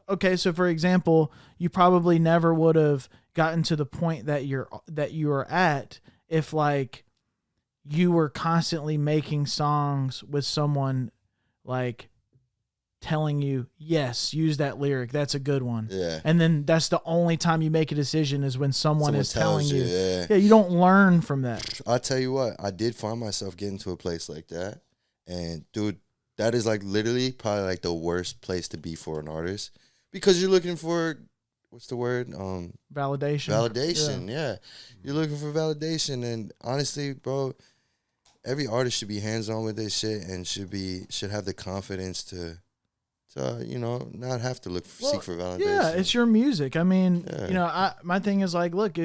Okay, so for example, you probably never would have gotten to the point that you are at if like you were constantly making songs with someone like telling you, yes, use that lyric, that's a good one. Yeah. And then that's the only time you make a decision is when someone is telling you. Yeah, you don't learn from that. I'll tell you what, I did find myself getting to a place like that. And dude, that is like literally probably like the worst place to be for an artist because you're looking for, what's the word? Validation. Validation, yeah. You're looking for validation. And honestly, bro, every artist should be hands-on with this shit and should have the confidence to not have to seek for validation. Yeah, it's your music. I mean, my thing is like, look,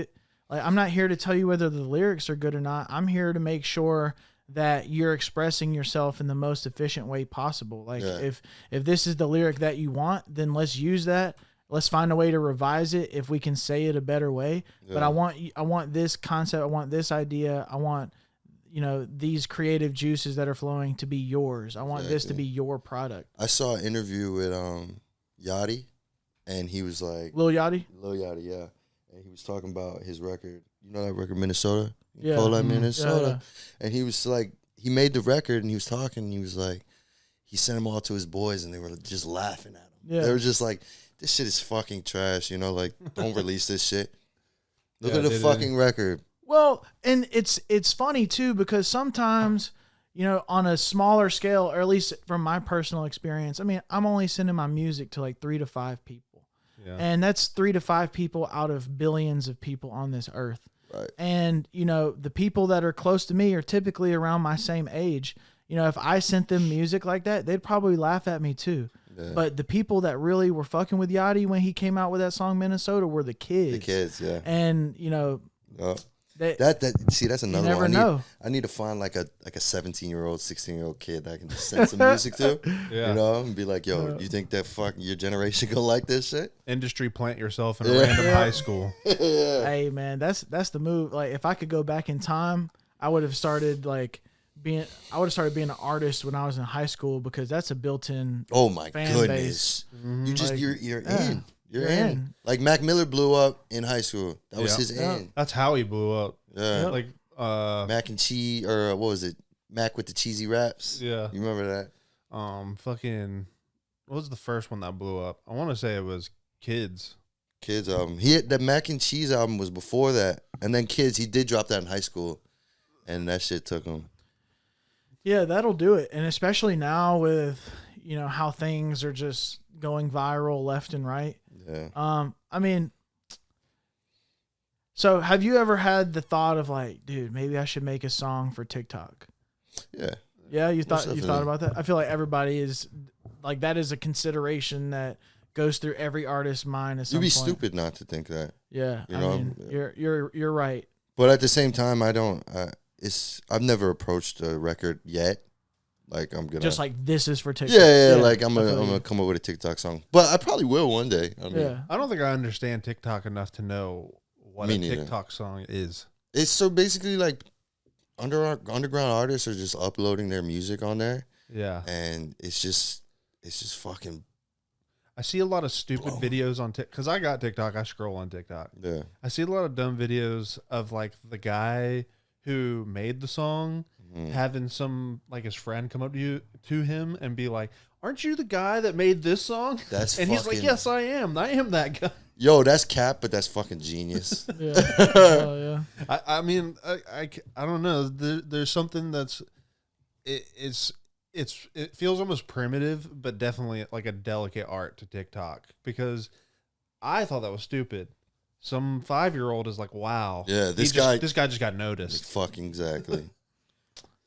I'm not here to tell you whether the lyrics are good or not. I'm here to make sure that you're expressing yourself in the most efficient way possible. Like if this is the lyric that you want, then let's use that. Let's find a way to revise it if we can say it a better way. Yeah. But I want this concept. I want this idea. I want these creative juices that are flowing to be yours. I want this to be your product. I saw an interview with Yachty, and he was like... Lil Yachty? Lil Yachty, yeah. And he was talking about his record. You know that record, Minnesota? Yeah. Cola, Minnesota. Yeah. And he was like... He made the record, and he was talking, and he was like... He sent them all to his boys, and they were just laughing at him. Yeah. They were just like, this shit is fucking trash, like, don't release this shit. Look at the fucking record. Well, and it's funny too because sometimes you know, on a smaller scale, or at least from my personal experience, I mean, I'm only sending my music to like 3 to 5 people. Yeah. And that's 3 to 5 people out of billions of people on this earth. Right. And, you know, the people that are close to me are typically around my same age. You know, if I sent them music like that, they'd probably laugh at me too. Yeah. But the people that really were fucking with Yachty when he came out with that song Minnesota were the kids. The kids, yeah. And, you know, that's another one. I need to find like a 17-year-old, 16-year-old kid that I can just send some music to. Yeah. You know, and be like, yo, you think that your generation gonna like this shit? Industry plant yourself in a random high school. Hey man, that's the move. Like if I could go back in time, I would have started being an artist when I was in high school, because that's a built-in fan base. Mm-hmm. You just you're in. You're in. Like Mac Miller blew up in high school. That was his end. That's how he blew up. Yeah. Like Mac and Cheese, or what was it? Mac with the cheesy raps. Yeah. You remember that? What was the first one that blew up? I want to say it was Kids. Kids album. The Mac and Cheese album was before that. And then Kids, he did drop that in high school. And that shit took him. Yeah, that'll do it. And especially now with, you know, how things are just going viral left and right. Yeah. I mean, so have you ever had the thought of like, dude, maybe I should make a song for TikTok? Yeah. Yeah, you thought about that? I feel like everybody is like, that is a consideration that goes through every artist's mind at some point. You'd be stupid not to think that. Yeah. I mean, you're right. But at the same time, I've never approached a record yet. Like I'm gonna just like this is for TikTok. Yeah. Like I'm gonna come up with a TikTok song, but I probably will one day. I mean, I don't think I understand TikTok enough to know what a TikTok song is. It's so basically like underground artists are just uploading their music on there. Yeah, and it's just fucking. I see a lot of stupid videos on TikTok because I got TikTok. I scroll on TikTok. Yeah, I see a lot of dumb videos of like the guy who made the song having some like his friend come up to him and be like, "Aren't you the guy that made this song?" He's like, "Yes, I am. I am that guy." Yo, that's cap, but that's fucking genius. Yeah. I mean, I don't know. There's something that's it feels almost primitive, but definitely like a delicate art to TikTok, because I thought that was stupid. Some 5-year-old is like, wow. Yeah, this guy just got noticed. Like, fucking exactly.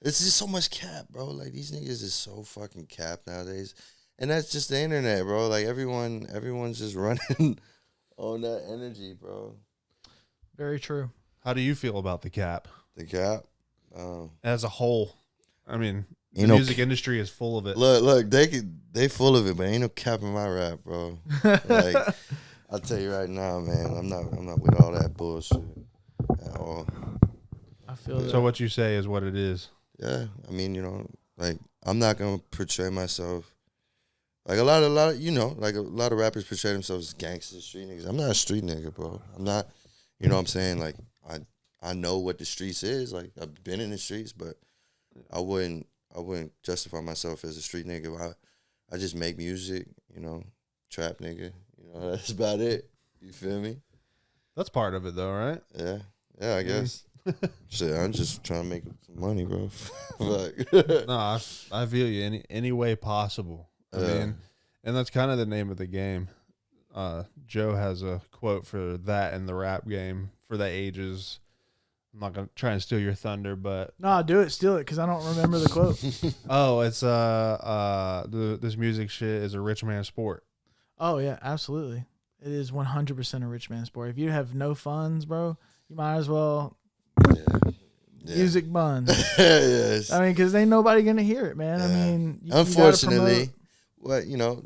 It's just so much cap, bro. Like, these niggas is so fucking cap nowadays. And that's just the internet, bro. Like, everyone's just running on that energy, bro. Very true. How do you feel about the cap? The cap? As a whole. I mean, the music industry is full of it. Look, they full of it, but ain't no cap in my rap, bro. Like, I'll tell you right now, man, I'm not with all that bullshit at all. I feel that. So what you say is what it is. Yeah, I mean, you know, like, I'm not gonna portray myself like a lot of you know, like a lot of rappers portray themselves as gangsters, street niggas. I'm not a street nigga, bro. I'm not, you know what I'm saying? Like, I know what the streets is. Like, I've been in the streets, but I wouldn't justify myself as a street nigga. I just make music, you know, trap nigga. You know, that's about it. You feel me? That's part of it, though, right? Yeah, I guess. Shit, I'm just trying to make some money, bro. No, I feel you any way possible. I mean, and that's kind of the name of the game. Joe has a quote for that in the rap game for the ages. I'm not gonna try and steal your thunder, but no, steal it, because I don't remember the quote. Oh, it's this music shit is a rich man's sport. Oh yeah, absolutely. It is 100% a rich man's sport. If you have no funds, bro, you might as well music buns. Yes. I mean, because ain't nobody gonna hear it, man. I mean, unfortunately, what you know,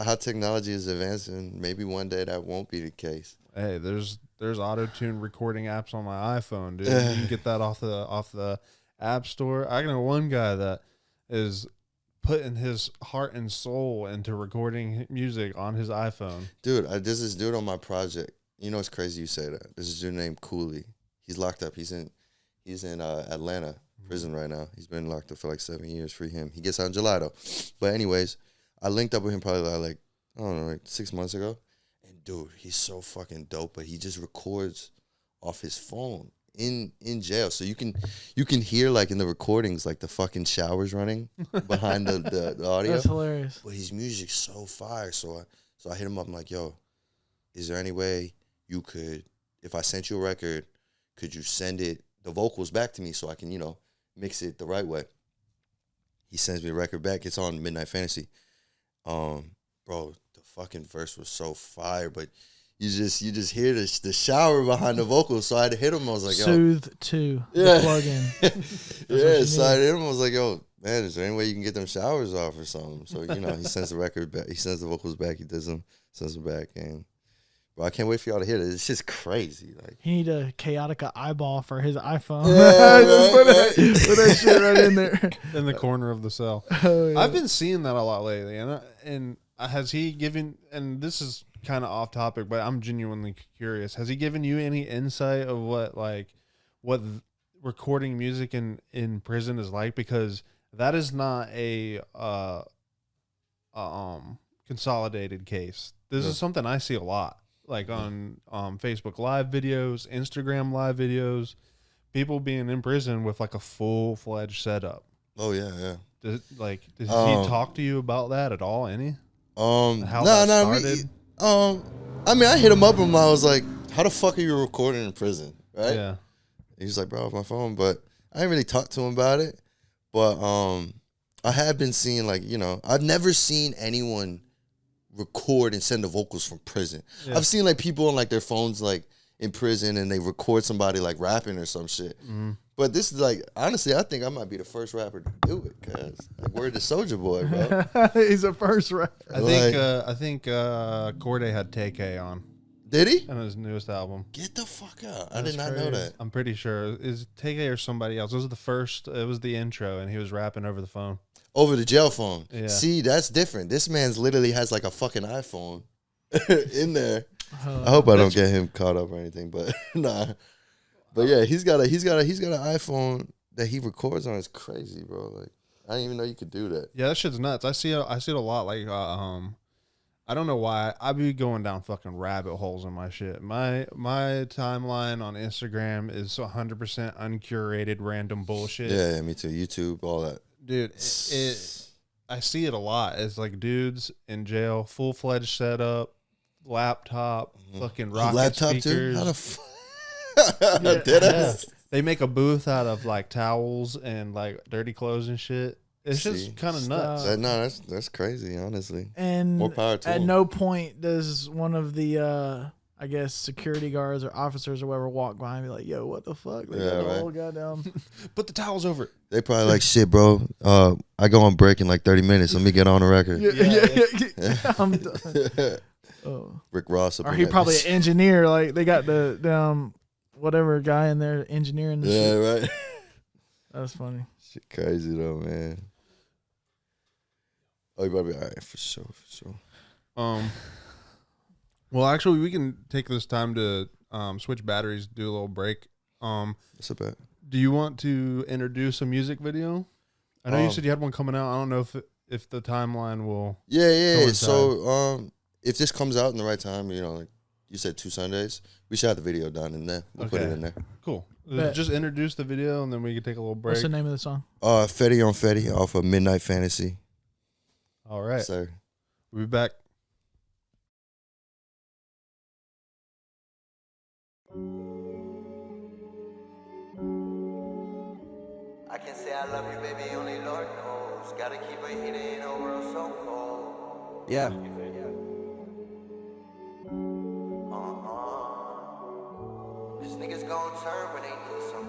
how technology is advancing, maybe one day that won't be the case. Hey, there's auto-tune recording apps on my iPhone, dude. You can get that off the App Store. I know one guy that is putting his heart and soul into recording music on his iPhone. Dude, there's this dude on my project. You know, it's crazy you say that. There's this dude named Cooley. He's locked up. He's in Atlanta prison right now. He's been locked up for like 7 years. Free him. He gets out in July though. But anyways, I linked up with him probably like I don't know, like 6 months ago. And dude, he's so fucking dope. But he just records off his phone in jail. So you can hear like in the recordings like the fucking showers running behind the audio. That's hilarious. But his music's so fire. So I hit him up. I'm like, yo, is there any way you could, if I sent you a record, could you send the vocals back to me so I can, you know, mix it the right way? He sends me a record back. It's on Midnight Fantasy. Bro, the fucking verse was so fire, but you just hear the shower behind the vocals. So I had to hit him. I was like, yo. Soothe 2. Yeah. Plug-in. Yeah, so I hit him. I was like, yo, man, is there any way you can get them showers off or something? So, you know, he sends the record back. He sends the vocals back. He does them, sends them back. And, bro, I can't wait for y'all to hear it. It's just crazy. Like, He need a Chaotica eyeball for his iPhone. Yeah, Put that shit right in there. In the corner of the cell. Oh, yeah. I've been seeing that a lot lately. And has he given, and this is kind of off topic, but I'm genuinely curious. Has he given you any insight of what recording music in prison is like? Because that is not a consolidated case. This is something I see a lot, like on Facebook Live videos, Instagram Live videos, people being in prison with like a full-fledged setup. oh, yeah. Does he talk to you about that at all? Any? I mean, I hit him up and I was like, how the fuck are you recording in prison? Right? Yeah. He's like, bro, off my phone. But I didn't really talk to him about it. But I have been seeing, like, you know, I've never seen anyone record and send the vocals from prison. Yeah. I've seen, like, people on, like, their phones, like, in prison and they record somebody, like, rapping or some shit. Mm-hmm. But this is, like, honestly, I think I might be the first rapper to do it, because, like, we're the Soulja Boy, bro. He's a first rapper. I think Corday had TK on. Did he? On his newest album. Get the fuck out. I did not know that. I'm pretty sure. Is TK or somebody else? It was the first, it was the intro, and he was rapping over the phone. Over the jail phone. Yeah. See, that's different. This man's literally has, like, a fucking iPhone in there. I hope I don't get him caught up or anything, but nah. But yeah, he's got an iPhone that he records on. It's crazy, bro. Like, I didn't even know you could do that. Yeah, that shit's nuts. I see it a lot. Like, I don't know why I be going down fucking rabbit holes in my shit. My timeline on Instagram is 100% uncurated random bullshit. Yeah, me too. YouTube, all that. Dude, I see it a lot. It's like dudes in jail, full-fledged setup, laptop, fucking rocket laptop speakers. Too? How the fuck? Yeah. They make a booth out of like towels and like dirty clothes and shit. It's just kind of nuts. That's crazy, honestly. And more power to at him. no point does one of the I guess security guards or officers or whoever walk by and be like, "Yo, what the fuck?" They got the whole goddamn. Put the towels over it. They probably like, "Shit, bro. I go on break in like 30 minutes. Let me get on the record." Yeah. I'm done. Oh. Rick Ross. Or he probably an engineer. Like they got the whatever guy in there engineering. The shit. Right. That's funny. Shit crazy though, man. Oh, you better be all right for sure. Well, actually, we can take this time to switch batteries, do a little break. That's a bet. Do you want to introduce a music video? I know you said you had one coming out. I don't know if the timeline will. Yeah. Coincide. So, if this comes out in the right time, you know, like you said 2 Sundays, we should have the video done in there. We'll put it in there. Cool. Just introduce the video, and then we can take a little break. What's the name of the song? Fetty on Fetty off of Midnight Fantasy. All right. Sir. We'll be back. I can say I love you, baby, only Lord knows. Gotta keep it hidden in a world so cold. Yeah. Cause niggas gon' turn when they need some.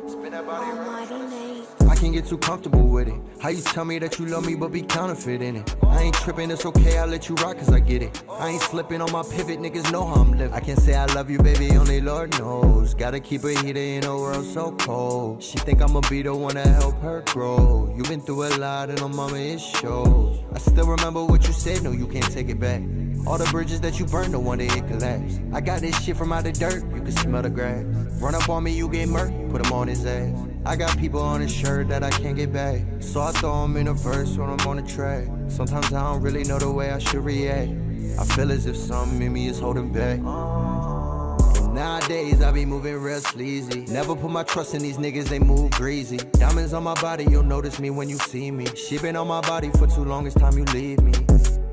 Spin that body around. I can't get too comfortable with it. How you tell me that you love me but be counterfeit in it? I ain't tripping, it's okay, I'll let you rock cause I get it. I ain't slipping on my pivot, niggas know how I'm living. I can say I love you, baby, only Lord knows. Gotta keep it heated in a world so cold. She think I'ma be the one to help her grow. You been through a lot and on mama it shows. I still remember what you said, no you can't take it back. All the bridges that you burned, no wonder it collapsed. I got this shit from out the dirt, you can smell the grass. Run up on me, you get murked, put him on his ass. I got people on his shirt that I can't get back. So I throw him in a verse when I'm on the track. Sometimes I don't really know the way I should react. I feel as if something in me is holding back. Nowadays, I be moving real sleazy. Never put my trust in these niggas, they move greasy. Diamonds on my body, you'll notice me when you see me. She been on my body for too long, it's time you leave me.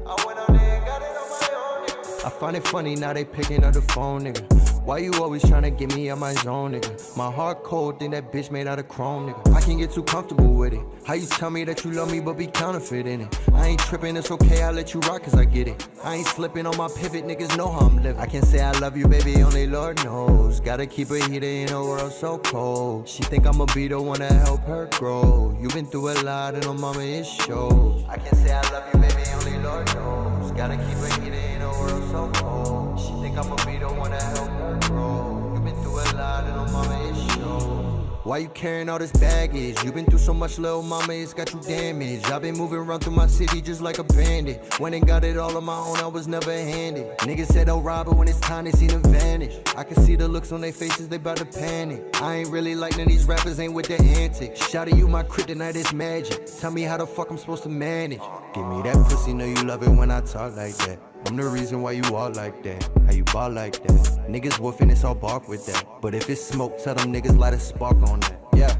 I went out there and got it on my own, nigga. I find it funny, now they picking up the phone, nigga. Why you always tryna get me out my zone, nigga? My heart cold, think that bitch made out of chrome, nigga. I can't get too comfortable with it. How you tell me that you love me but be counterfeit in it? I ain't tripping, it's okay, I let you rock cause I get it. I ain't slipping on my pivot, niggas know how I'm living. I can say I love you, baby, only Lord knows. Gotta keep a heater in a world so cold. She think I'ma be the one to help her grow. You been through a lot and on mama it shows. I can say I love you, baby, only Lord knows. Gotta keep a heater in a world so cold. She think I'ma be the one to help her grow. You been through a lot and on mama it shows. Why you carrying all this baggage? You been through so much, little mama, it's got you damaged. I been moving around through my city just like a bandit. Went and got it all on my own, I was never handed. Niggas said they'll rob, but when it's time, they see them vanish. I can see the looks on their faces, they bout to panic. I ain't really like none of these rappers, ain't with their antics. Shout at you, my kryptonite is magic. Tell me how the fuck I'm supposed to manage. Give me that pussy, know you love it when I talk like that. I'm the reason why you walk like that, how you ball like that. Niggas woofing, it's all bark with that. But if it's smoke, tell them niggas light a spark on that. Yeah,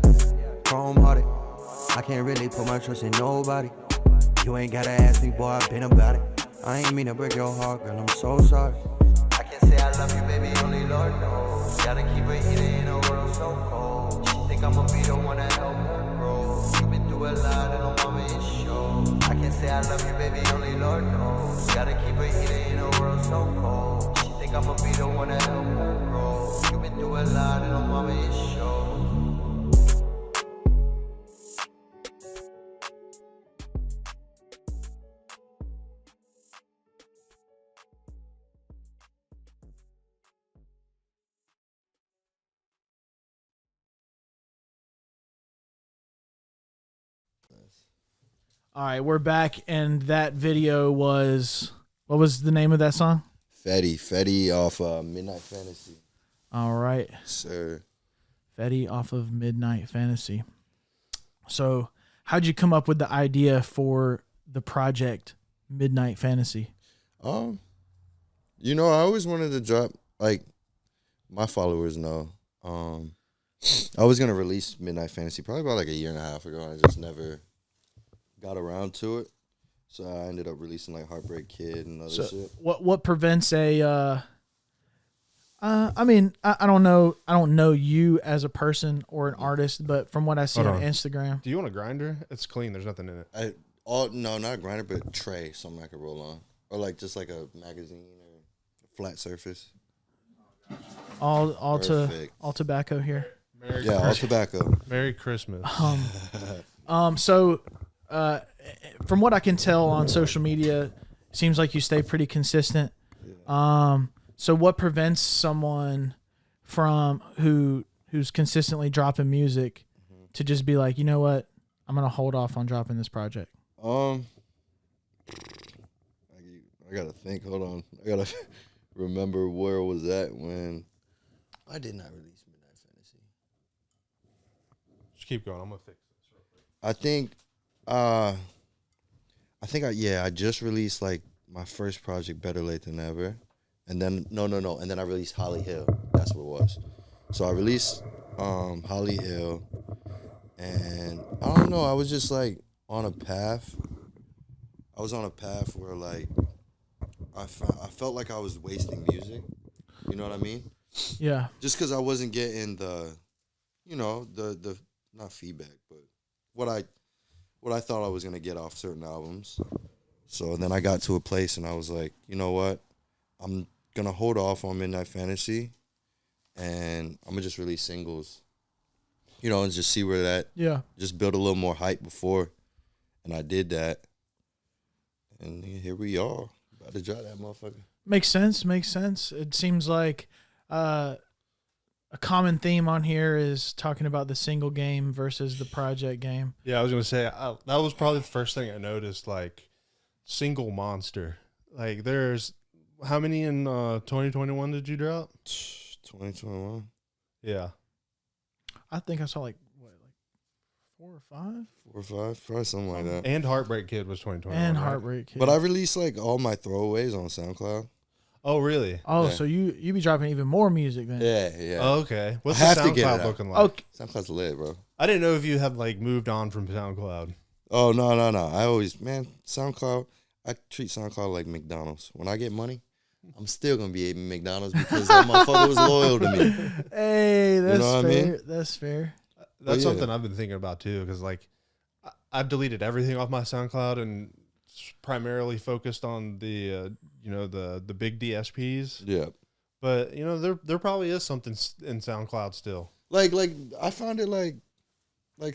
chrome hearted. I can't really put my trust in nobody. You ain't gotta ask me, boy, I've been about it. I ain't mean to break your heart, girl, I'm so sorry. I can say I love you, baby, only Lord knows. Gotta keep it heated in a world so cold. She think I'ma be the one to help her grow. You been through a lot and on mama it shows. I can say I love you, baby, only Lord knows. Gotta keep it heated in a world so cold. She think I'ma be the one to help her grow. You been through a lot and on mama it shows. All right, we're back, and that video was, what was the name of that song? Fetty off Midnight Fantasy. All right. Sir. Fetty off of Midnight Fantasy. So how'd you come up with the idea for the project Midnight Fantasy? You know, I always wanted to drop, like, my followers know. I was going to release Midnight Fantasy probably about like a year and a half ago. I just never got around to it. So I ended up releasing like Heartbreak Kid and other shit. What prevents a I mean, I don't know you as a person or an artist, but from what I see on Instagram. Do you want a grinder? It's clean. There's nothing in it. No, not a grinder, but a tray, something I could roll on. Or like just like a magazine or a flat surface. All tobacco here. All tobacco. Merry Christmas. So from what I can tell on social media, it seems like you stay pretty consistent. Yeah. So what prevents someone from who's consistently dropping music to just be like, you know what, I'm gonna hold off on dropping this project? I gotta think. Hold on, I gotta remember where was that when I did not release Midnight Fantasy. Just keep going. I'm gonna fix this real quick. I just released like my first project, Better Late Than Never. And then, and then I released Holly Hill. That's what it was. So I released Holly Hill. And I don't know, I was just like on a path. I was on a path where like I felt like I was wasting music. You know what I mean? Yeah. Just because I wasn't getting the not feedback, but what I thought I was going to get off certain albums. So then I got to a place and I was like, you know what? I'm going to hold off on Midnight Fantasy and I'm going to just release singles, and just see where that, just build a little more hype before. And I did that. And here we are, about to drop that motherfucker. Makes sense. It seems like a common theme on here is talking about the single game versus the project game. Yeah, I was going to say, that was probably the first thing I noticed, like, single monster. Like, there's, how many in 2021 did you drop? 2021. Yeah. I think I saw, like 4 or 5? 4 or 5, probably something like that. And Heartbreak Kid was 2021. And right? Heartbreak Kid. But I released, like, all my throwaways on SoundCloud. Oh, really? Oh, Yeah. so you be dropping even more music then? Yeah. Oh, okay. What's I the have to get it SoundCloud out. looking like? Okay. SoundCloud's lit, bro. I didn't know if you had like moved on from SoundCloud. Oh, no. I always, man, SoundCloud, I treat SoundCloud like McDonald's. When I get money, I'm still going to be eating McDonald's because that motherfucker was loyal to me. Hey, that's know what I fair. mean? That's fair. That's yeah. something I've been thinking about too, because like I've deleted everything off my SoundCloud and primarily focused on the the big DSPs. Yeah. But there probably is something in SoundCloud still. Like I found it like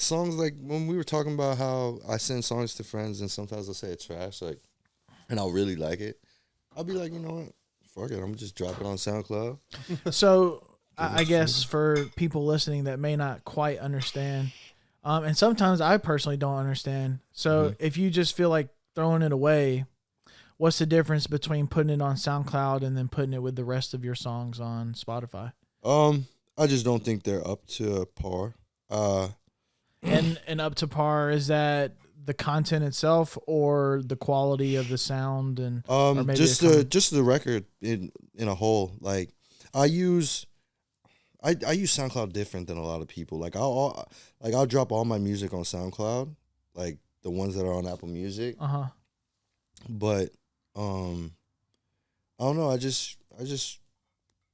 songs like when we were talking about how I send songs to friends and sometimes I'll say it's trash, like, and I'll really like it. I'll be like, you know what? Fuck it. I'm gonna just drop it on SoundCloud. So I guess for people listening that may not quite understand, and sometimes I personally don't understand. So if you just feel like throwing it away, what's the difference between putting it on SoundCloud and then putting it with the rest of your songs on Spotify? I just don't think they're up to par. And up to par, is that the content itself or the quality of the sound and or maybe just the record in a whole. Like I use SoundCloud different than a lot of people. Like I'll drop all my music on SoundCloud, like the ones that are on Apple Music. But I don't know. I just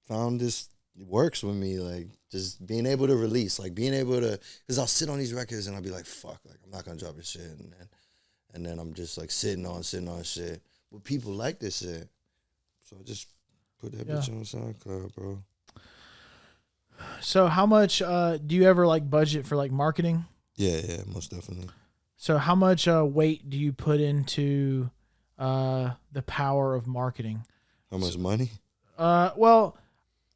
found this works with me. Like just being able to release, like being able to, because I'll sit on these records and I'll be like, fuck, like I'm not gonna drop this shit, and then I'm just like sitting on shit. But people like this shit, so I just put that bitch on SoundCloud, bro. So how much do you ever like budget for like marketing? Yeah, most definitely. So how much weight do you put into the power of marketing? How much money? Well,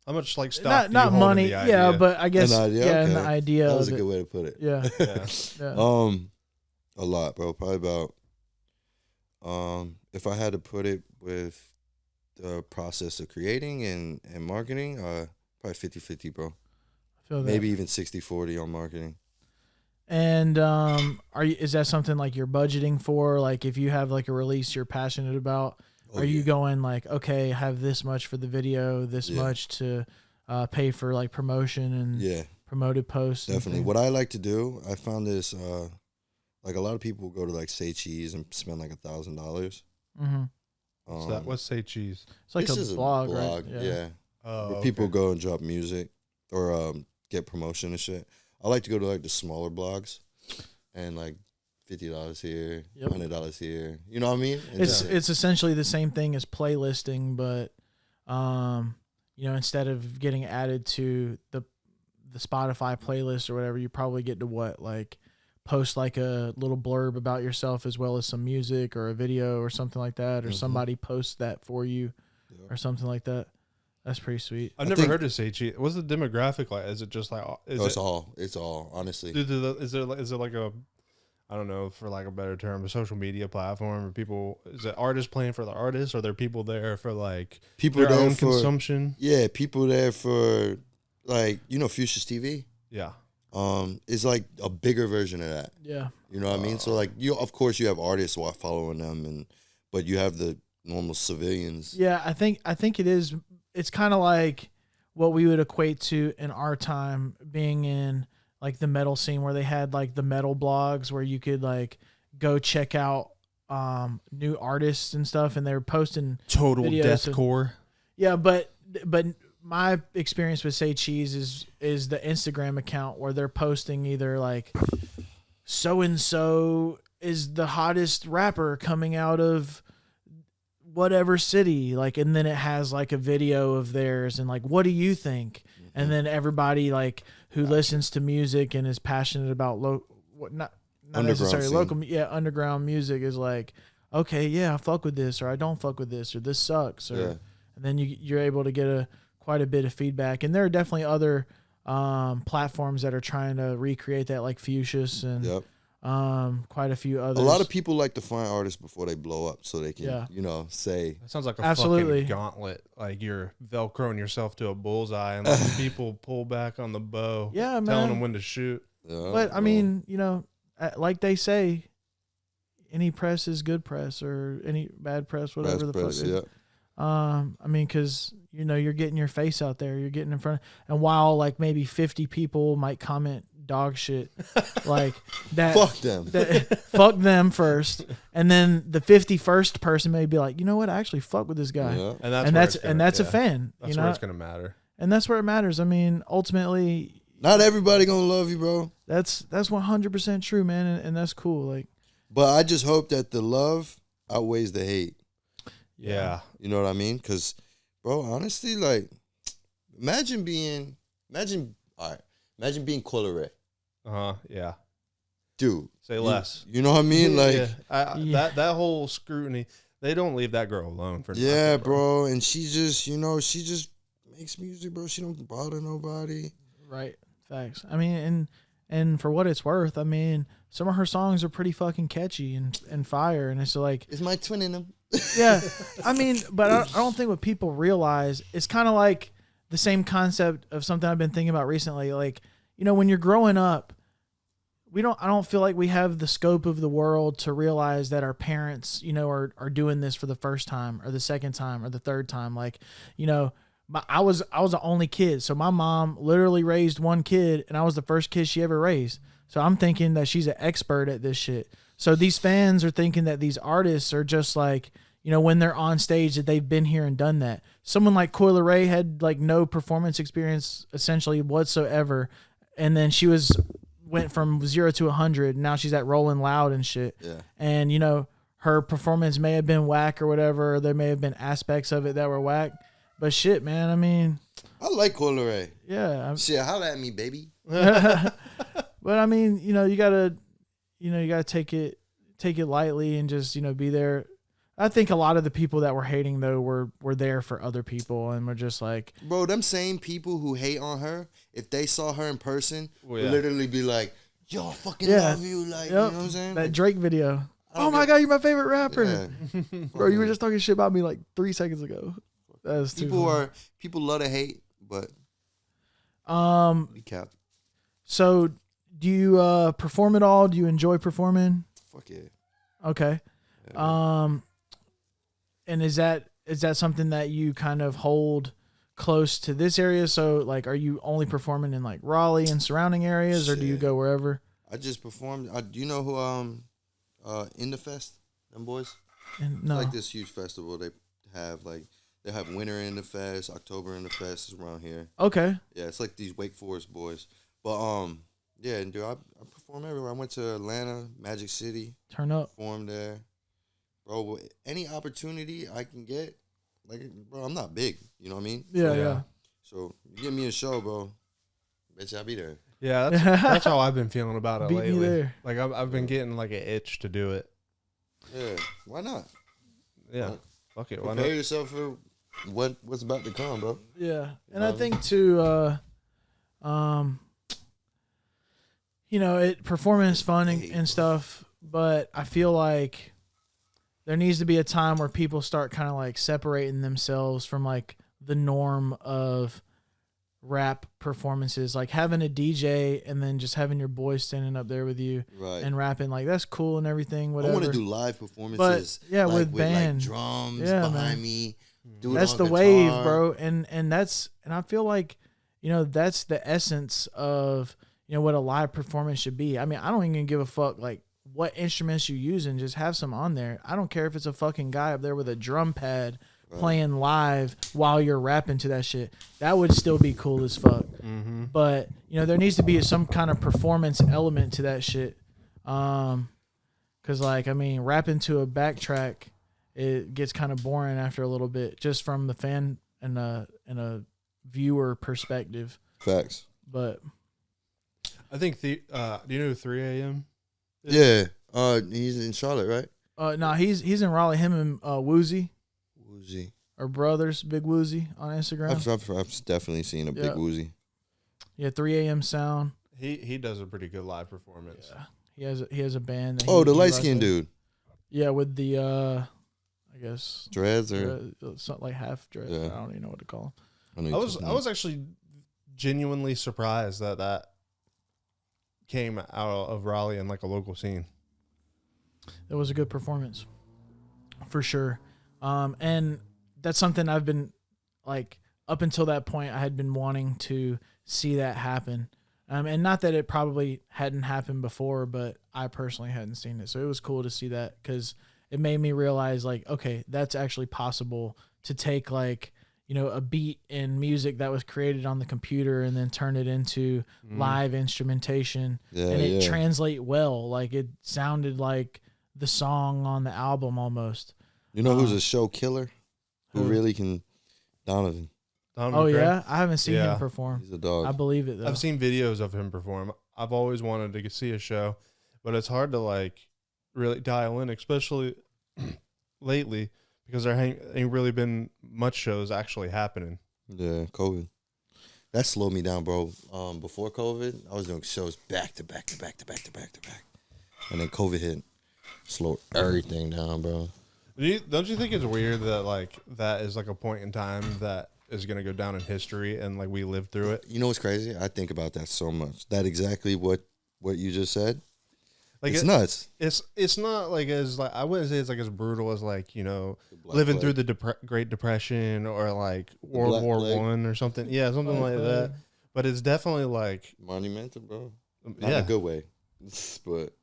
How much like stock? not do you hold money, in the idea? but I guess An idea? yeah, and Okay. the idea. That was of a good it. way to put it. Yeah. Yeah. A lot, bro. Probably about if I had to put it with the process of creating and marketing, probably 50-50, bro. I feel that. Maybe even 60-40 on marketing. And is that something like you're budgeting for? Like if you have like a release you're passionate about, are you going like, okay, have this much for the video, this much to pay for like promotion and promoted posts? Definitely. What I like to do, I found this, like a lot of people go to like Say Cheese and spend like $1,000. Mm-hmm. What's Say Cheese? It's like this a blog, right? Yeah. Oh, Where people go and drop music or get promotion and shit. I like to go to like the smaller blogs and like $50 here, $100 here. You know what I mean? It's essentially the same thing as playlisting, but instead of getting added to the Spotify playlist or whatever, you probably get to post like a little blurb about yourself as well as some music or a video or something like that, or somebody posts that for you or something like that. That's pretty sweet. I've never heard of Say Cheese. What's the demographic like? Is it just like? It's all honestly. Is there like a, I don't know, for like a better term, a social media platform, or people? Is it artists playing for the artists? Or are there people there for like their own consumption? Yeah, people there for like Fuchsia's TV. Yeah. It's like a bigger version of that. Yeah. You know what I mean? So like of course you have artists following them, but you have the normal civilians. Yeah, I think it is. It's kind of like what we would equate to in our time being in like the metal scene, where they had like the metal blogs where you could like go check out new artists and stuff, and they were posting Total videos deathcore. Yeah, but my experience with Say Cheese is the Instagram account where they're posting either like so and so is the hottest rapper coming out of whatever city, like, and then it has like a video of theirs and like, what do you think? And then everybody like who listens to music and is passionate about not necessarily local, underground music is like, okay, yeah, I fuck with this, or I don't fuck with this, or this sucks, or and then you're able to get quite a bit of feedback. And there are definitely other platforms that are trying to recreate that, like Fuchsia's and quite a few others. A lot of people like to find artists before they blow up so they can, say. That sounds like a fucking gauntlet. Like you're Velcroing yourself to a bullseye and letting people pull back on the bow. Yeah, man. Telling them when to shoot. Yeah, but I mean, like they say, any press is good press, or any bad press, whatever the fuck. I mean, because you're getting your face out there, you're getting in front, and while like maybe 50 people might comment dog shit, like that, Fuck them. Fuck them first, and then the 51st person may be like, you know what, I actually fuck with this guy, Yeah. And that's a fan. That's where it's gonna matter. And that's where it matters. I mean, ultimately, Not everybody gonna love you, bro. that's 100% true, man, and that's cool. Like, But I just hope that the love outweighs the hate. Yeah. You know what I mean? Because, bro, honestly, like, imagine being Coil Ray. Yeah. Dude. Say less. You know what I mean? Like, that whole scrutiny, they don't leave that girl alone for yeah, nothing, bro. And she just, she just makes music, bro. She don't bother nobody. right. Facts. I mean, and for what it's worth, I mean, some of her songs are pretty fucking catchy and fire. And it's like, Is my twin in them? yeah, I mean, but I don't think what people realize, it's kind of like the same concept of something I've been thinking about recently. Like, when you're growing up, I don't feel like we have the scope of the world to realize that our parents, are doing this for the first time or the second time or the third time. Like, I was the only kid. So my mom literally raised one kid and I was the first kid she ever raised. So I'm thinking that she's an expert at this shit. So these fans are thinking that these artists are just like, when they're on stage that they've been here and done that. Someone like Coil Ray had like no performance experience essentially whatsoever. And then she went from 0 to 100. And now she's at Rolling Loud and shit. Yeah. And, her performance may have been whack or whatever. Or there may have been aspects of it that were whack. But shit, man, I mean. I like Coil Ray. Yeah. Shit, holla at me, baby. But I mean, you gotta take it lightly and just, be there. I think a lot of the people that were hating though were there for other people and were just like, bro, them same people who hate on her, if they saw her in person, would literally be like, yo, I fucking love you. Like, you know what I'm saying? That Drake video. Oh my God, you're my favorite rapper. Yeah. Bro, you were just talking shit about me like 3 seconds ago. That's people love to hate, but be cap. So do you perform at all? Do you enjoy performing? Fuck yeah. Okay. Yeah, and is that something that you kind of hold close to this area? So like, are you only performing in like Raleigh and surrounding areas, or do you go wherever? I just performed. Do you know who In the Fest? Them boys. No. It's like this huge festival they have. Like they have winter in the fest, October in the fest is around here. Okay. Yeah, it's like these Wake Forest boys. But yeah, dude, I perform everywhere. I went to Atlanta, Magic City. Turn up. Performed there. Bro, any opportunity I can get, like, bro, I'm not big. You know what I mean? Yeah. So, you give me a show, bro. Bet I'll be there. Yeah, that's how I've been feeling about it Beat me lately. there. Like I've been getting like an itch to do it. Yeah, why not? Yeah, fuck it. Why Prepare not? yourself for what's about to come, bro. Yeah, and I think too, performance is fun and stuff, but I feel like there needs to be a time where people start kind of like separating themselves from like the norm of rap performances, like having a DJ and then just having your boys standing up there with you and rapping. Like that's cool and everything, whatever. I want to do live performances, but yeah, like, with band, like drums behind man. me. That's the wave, bro. And I feel like, that's the essence of, what a live performance should be. I mean, I don't even give a fuck like what instruments you using, just have some on there. I don't care if it's a fucking guy up there with a drum pad playing live while you're rapping to that shit. That would still be cool as fuck. Mm-hmm. But there needs to be some kind of performance element to that shit. Cause like, I mean, rapping to a backtrack, it gets kind of boring after a little bit, just from the fan and a viewer perspective. Facts. But I think do you know who 3 a.m.? Yeah. He's in Charlotte, right? No, he's in Raleigh. Him and Woozy. Woozy. Our brothers, Big Woozy on Instagram. I've definitely seen a Big Woozy. Yeah, 3 a.m. sound. He does a pretty good live performance. Yeah. He has a band. That the light skinned dude. Yeah, with the I guess dreads or something like half dreads. Yeah. I don't even know what to call them. I was actually genuinely surprised that came out of Raleigh in like a local scene. It was a good performance, for sure. And that's something I've been like up until that point I had been wanting to see that happen. And not that it probably hadn't happened before, but I personally hadn't seen it. So it was cool to see that because it made me realize like, okay, that's actually possible to take like, you know, a beat in music that was created on the computer and then turn it into live instrumentation and it translate well. Like it sounded like the song on the album almost. You know who's a show killer? Who really can? Donovan. Oh, Creq? Yeah? I haven't seen him perform. He's a dog. I believe it, though. I've seen videos of him perform. I've always wanted to see a show, but it's hard to, like, really dial in, especially lately, because there ain't really been much shows actually happening. Yeah, COVID. That slowed me down, bro. Before COVID, I was doing shows back to back to back to back to back to back. And then COVID hit, slowed everything down, bro. Don't you think it's weird that, like, that is, like, a point in time that is going to go down in history and, like, we lived through it? You know what's crazy? I think about that so much. That exactly what you just said. Like, it's nuts. It's not, like, as, like, I wouldn't say it's, like, as brutal as, like, you know, living through the Great Depression or, like, World War I or something. Yeah, something like that. But it's definitely, like... monumental, bro. Not in a good way. But...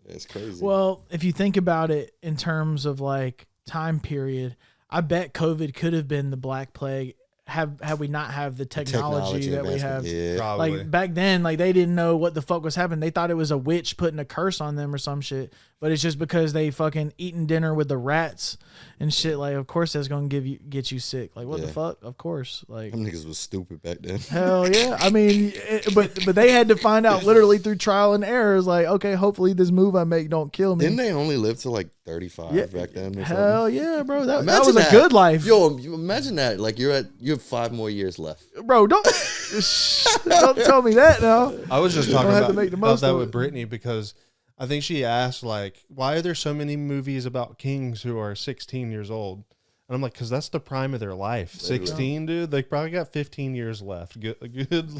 it's crazy. Well, if you think about it in terms of like time period, I bet COVID could have been the Black Plague had we not have the technology that we have. Yeah. Probably. Like back then, like they didn't know what the fuck was happening. They thought it was a witch putting a curse on them or some shit. But it's just because they fucking eating dinner with the rats and shit. Like, of course that's gonna get you sick. Like, what the fuck? Of course. Like, them niggas was stupid back then. Hell yeah. I mean, but they had to find out literally through trial and errors. Like, okay, hopefully this move I make don't kill me. Didn't they only live to like 35 back then? Or hell something? Yeah, bro. That was a good life. Yo, imagine that. Like you have 5 more years left. Bro, don't tell me that now. I was just talking about that with Brittany because I think she asked, like, why are there so many movies about kings who are 16 years old? And I'm like, because that's the prime of their life. 16, dude. They probably got 15 years left. Good.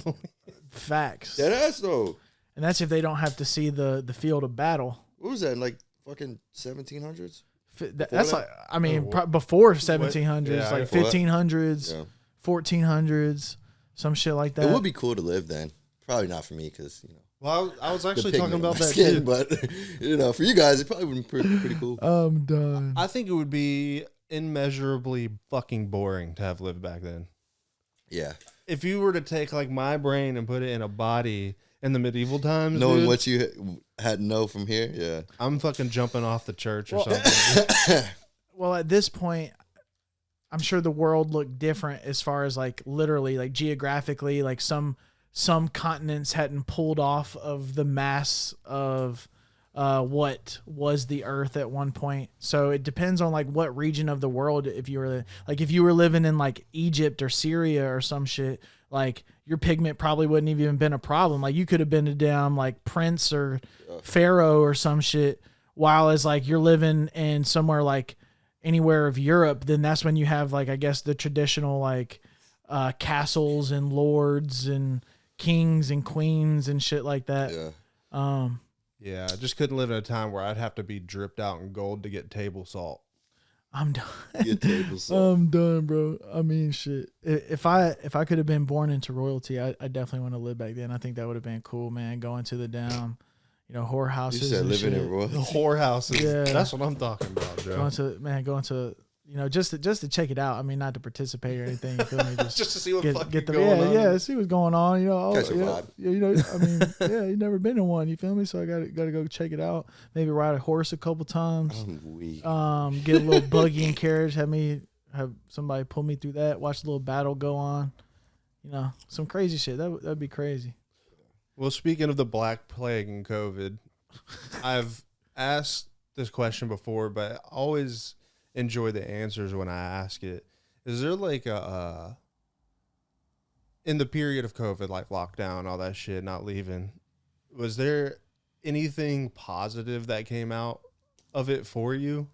Facts. That ass, though. And that's if they don't have to see the field of battle. What was that, like fucking 1700s? That's like, I mean, before 1700s, like 1500s, 1400s, some shit like that. It would be cool to live then. Probably not for me because, you know. Well, I was actually talking about that too. But, you know, for you guys, it probably would be pretty cool. I'm done. I think it would be immeasurably fucking boring to have lived back then. Yeah. If you were to take, like, my brain and put it in a body in the medieval times, knowing dude, what you had to know from here, yeah. I'm fucking jumping off the church or something. Well, at this point, I'm sure the world looked different as far as, like, literally, like, geographically, like, some continents hadn't pulled off of the mass of what was the earth at one point. So it depends on like what region of the world. If you were living in like Egypt or Syria or some shit, like your pigment probably wouldn't have even been a problem. Like you could have been a damn like prince or pharaoh or some shit. While as like you're living in somewhere like anywhere of Europe, then that's when you have like, I guess the traditional like castles and lords and kings and queens and shit like that. Yeah. Yeah, I just couldn't live in a time where I'd have to be dripped out in gold to get table salt. I'm done. Get table salt. I'm done, bro. I mean, shit. If I could have been born into royalty, I definitely want to live back then. I think that would have been cool, man. Going to the damn, whorehouses. You said and living shit. in royalty. The whorehouses. Yeah. That's what I'm talking about, Joe. Going to just to check it out. I mean, not to participate or anything. You feel me? Just to see what fucking going on. Yeah, see what's going on. Catch a vibe. I mean, yeah, you've never been in one. You feel me? So I got to go check it out. Maybe ride a horse a couple times. Get a little buggy and carriage. Have somebody pull me through that. Watch the little battle go on. Some crazy shit. That'd be crazy. Well, speaking of the Black Plague and COVID, I've asked this question before, but I always enjoy the answers when I ask it. Is there like in the period of COVID, like lockdown, all that shit, not leaving, was there anything positive that came out of it for you?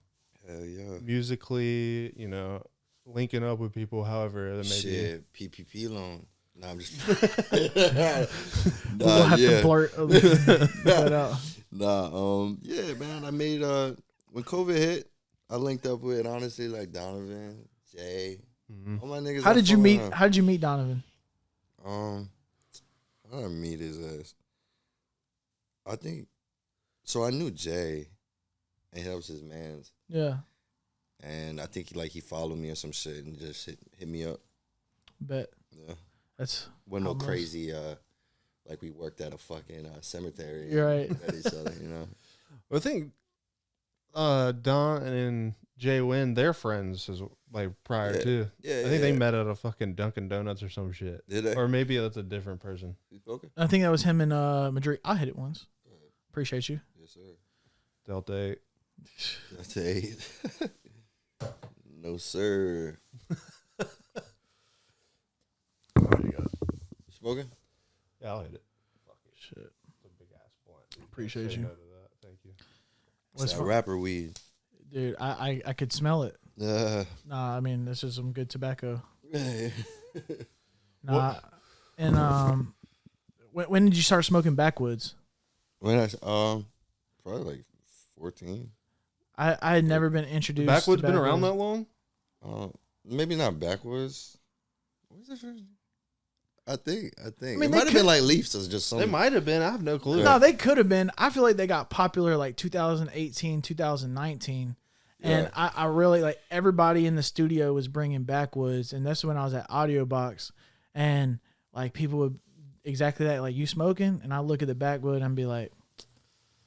Hell yeah. Musically, linking up with people, however that may be. Shit, PPP loan. No, I'm just. We'll have to blurt that out. Yeah, man. I made when COVID hit, I linked up with honestly like Donovan, Jay. All my niggas. How did you meet Donovan? I didn't meet his ass. I think so. I knew Jay, and that was his man's. Yeah. And I think he followed me or some shit and just hit me up. Bet. Yeah. That's wasn't no crazy like we worked at a fucking cemetery. You're right. At each other, you know. I think Don and Jay Wynn, they're friends as like prior to. Yeah, I think they met at a fucking Dunkin' Donuts or some shit. Did they? Or maybe that's a different person. Okay. I think that was him in Madrid. I hit it once. Appreciate you. Yes, sir. Delta 8. Delta 8. No, sir. Smoking? Yeah, I'll hit it. Fuck it. Shit. It's a big ass blunt. Appreciate Say you. no to that. Thank you. It's that rapper weed. Dude, I could smell it. Nah, I mean, this is some good tobacco. Hey. Nah. And when did you start smoking backwoods? When I probably like 14. I had never been introduced. Backwoods to been around that long? Maybe not backwards. What was it first? I think. mean, it might have been like Leafs or just something. They might have been. I have no clue. No, they could have been. I feel like they got popular like 2018, 2019. And I really like everybody in the studio was bringing backwoods. And that's when I was at Audio Box. And like people would exactly that, like you smoking. And I look at the backwood and be like,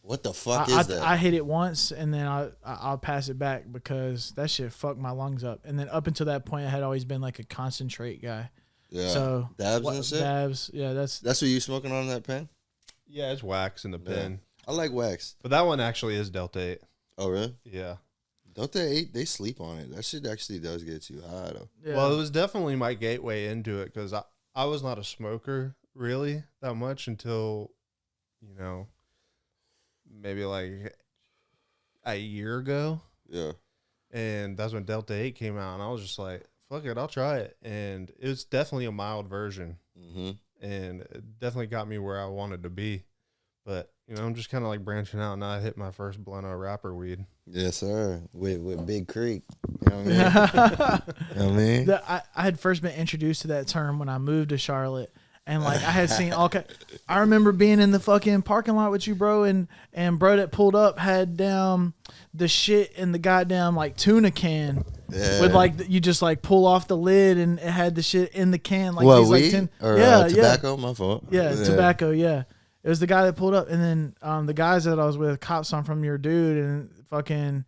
what the fuck is that? I hit it once and then I'll pass it back because that shit fucked my lungs up. And then up until that point, I had always been like a concentrate guy. Yeah. So dabs and shit? Dabs. Yeah, that's what you smoking on that pen? Yeah, it's wax in the pen. I like wax. But that one actually is Delta 8. Oh, really? Yeah. Delta 8, they sleep on it. That shit actually does get you high, though. Yeah. Well, it was definitely my gateway into it because I was not a smoker really that much until, maybe like a year ago. Yeah. And that's when Delta 8 came out. And I was just like, fuck it, I'll try it. And it was definitely a mild version. Mm-hmm. And it definitely got me where I wanted to be. But, I'm just kind of like branching out. Now I hit my first blunt of rapper weed. Yes, sir. With Big Creq. You know what I mean? I had first been introduced to that term when I moved to Charlotte. And like I had seen all I remember being in the fucking parking lot with you, bro, and bro that pulled up had the shit in the goddamn like tuna can. Yeah. With like you just like pull off the lid and it had the shit in the can like what, these weed? like Tobacco? My fault. Yeah, tobacco, yeah. It was the guy that pulled up, and then the guys that I was with, cops on from your dude, and fucking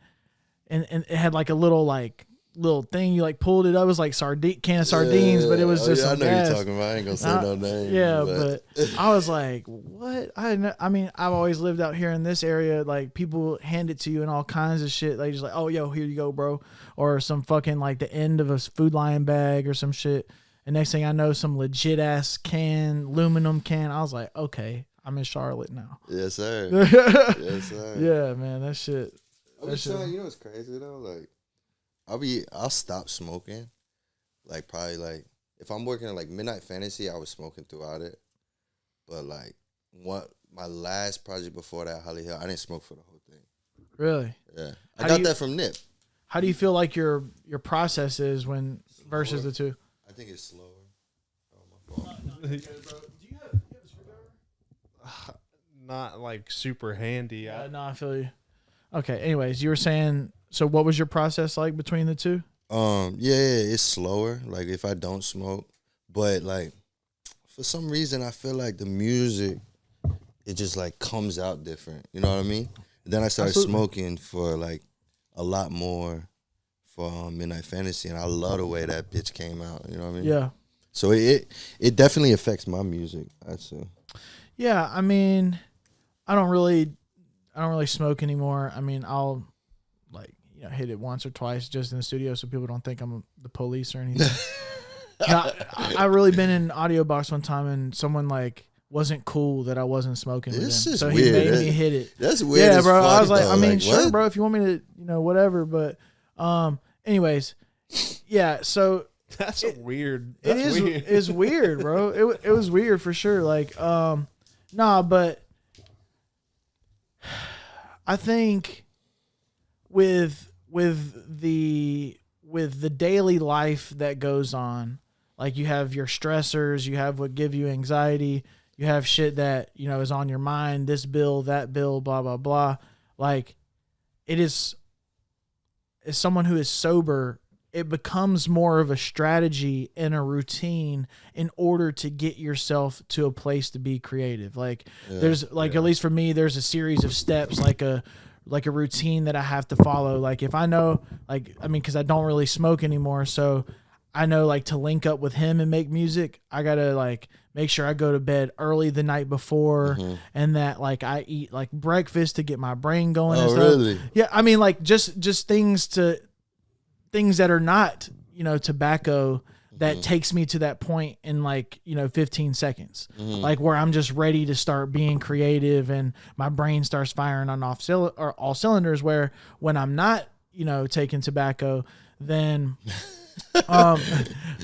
and it had like a little thing you like pulled it up. It was like can of sardines, but it was just I some know gas. you're talking about. I ain't gonna say no name. Yeah, but I was like, what? I mean, I've always lived out here in this area. Like people hand it to you and all kinds of shit. Like just like, oh, yo, here you go, bro, or some fucking like the end of a Food Lion bag or some shit. And next thing I know, some legit ass aluminum can. I was like, okay, I'm in Charlotte now. Yes, sir. Yes, sir. Yeah, man, that shit. I'm just telling you, know what's crazy though? Like, I'll stop smoking. Like probably like if I'm working at like Midnight Fantasy, I was smoking throughout it. But like my last project before that, Holly Hill, I didn't smoke for the whole thing. Really? Yeah. I got that from Nip. How do you feel like your process is versus the two? I think it's slower. Oh my fault. No, it's okay, bro. Do you have a screwdriver? Not like super handy. No, I feel you. Okay. Anyways, you were saying. So, what was your process like between the two? Yeah, it's slower. Like if I don't smoke, but like for some reason, I feel like the music, it just like comes out different. You know what I mean? Then I started smoking for like a lot more for Midnight Fantasy, and I love the way that bitch came out. You know what I mean? Yeah. So it definitely affects my music, I'd say. Yeah, I mean, I don't really smoke anymore. I mean, I'll like hit it once or twice just in the studio so people don't think I'm the police or anything. I really been in Audio Box one time and someone like wasn't cool that I wasn't smoking with him. So weird. He made me hit it. That's weird. Yeah, bro. I was like, though. I mean, like, sure, what? bro, if you want me to, whatever. But anyways, yeah, so That's weird. It's weird, bro. It was weird for sure. Like, but I think with with the daily life that goes on, like you have your stressors, you have what give you anxiety, you have shit that, you know, is on your mind, this bill, that bill, blah, blah, blah. Like it is, as someone who is sober, it becomes more of a strategy and a routine in order to get yourself to a place to be creative. Like there's like, at least for me, there's a series of steps, like a routine that I have to follow. Like if I know, like, I mean, cause I don't really smoke anymore. So I know like to link up with him and make music, I gotta like make sure I go to bed early the night before and that like I eat like breakfast to get my brain going and stuff. Really? Yeah. I mean like just things that are not, you know, tobacco that takes me to that point in like, you know, 15 seconds, like where I'm just ready to start being creative and my brain starts firing on all cylinders, where when I'm not, you know, taking tobacco, then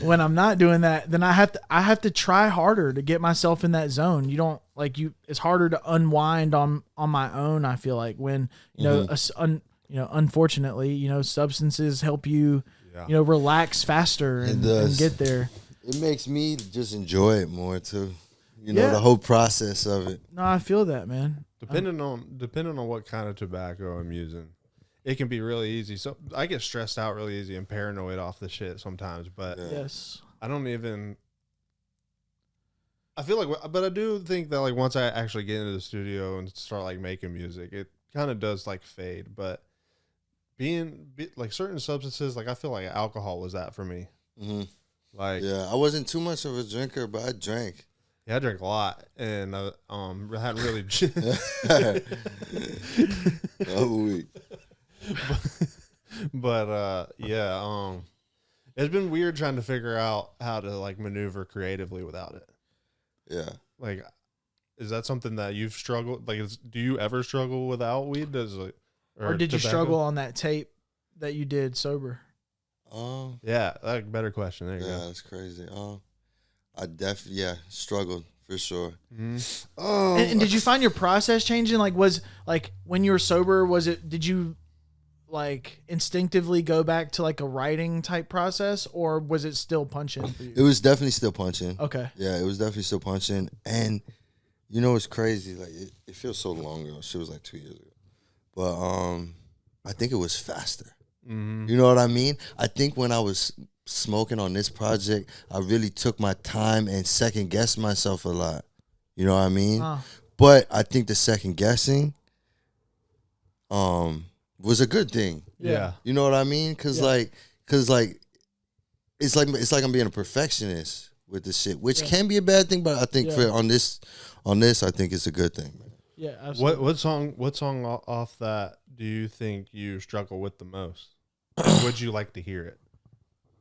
when I'm not doing that, then I have to try harder to get myself in that zone. You don't like it's harder to unwind on my own. I feel like when, you know, unfortunately, you know, substances help you, you know, relax faster and get there. It makes me just enjoy it more too. You know, the whole process of it. No, I feel that, man. Depending on what kind of tobacco I'm using, it can be really easy. So I get stressed out really easy and paranoid off the shit sometimes, but yes, I don't even. I feel like, but I do think that like once I actually get into the studio and start like making music, it kind of does like fade. But like certain substances, like I feel like alcohol was that for me. Like I wasn't too much of a drinker, but I drank. Yeah, I drank a lot, and I hadn't really. But it's been weird trying to figure out how to like maneuver creatively without it. Yeah, like, is that something that you've struggled? Like, do you ever struggle without weed? Or did you struggle on that tape that you did sober? Yeah, like better question. There you go. That's crazy. I definitely struggled for sure. And did you find your process changing? Like, was like when you were sober, did you like instinctively go back to like a writing type process, or was it still punching for you? It was definitely still punching. Okay. Yeah, it was definitely still punching. And you know, it's crazy. Like it feels so long ago. Shit was like 2 years ago. But I think it was faster. You know what I mean? I think when I was smoking on this project, I really took my time and second guessed myself a lot. You know what I mean? But I think the second guessing was a good thing. Yeah. You know what I mean? Cause it's like I'm being a perfectionist with this shit, which can be a bad thing, but I think for on this I think it's a good thing. Yeah, absolutely. What song off that do you think you struggle with the most? Would you like to hear it?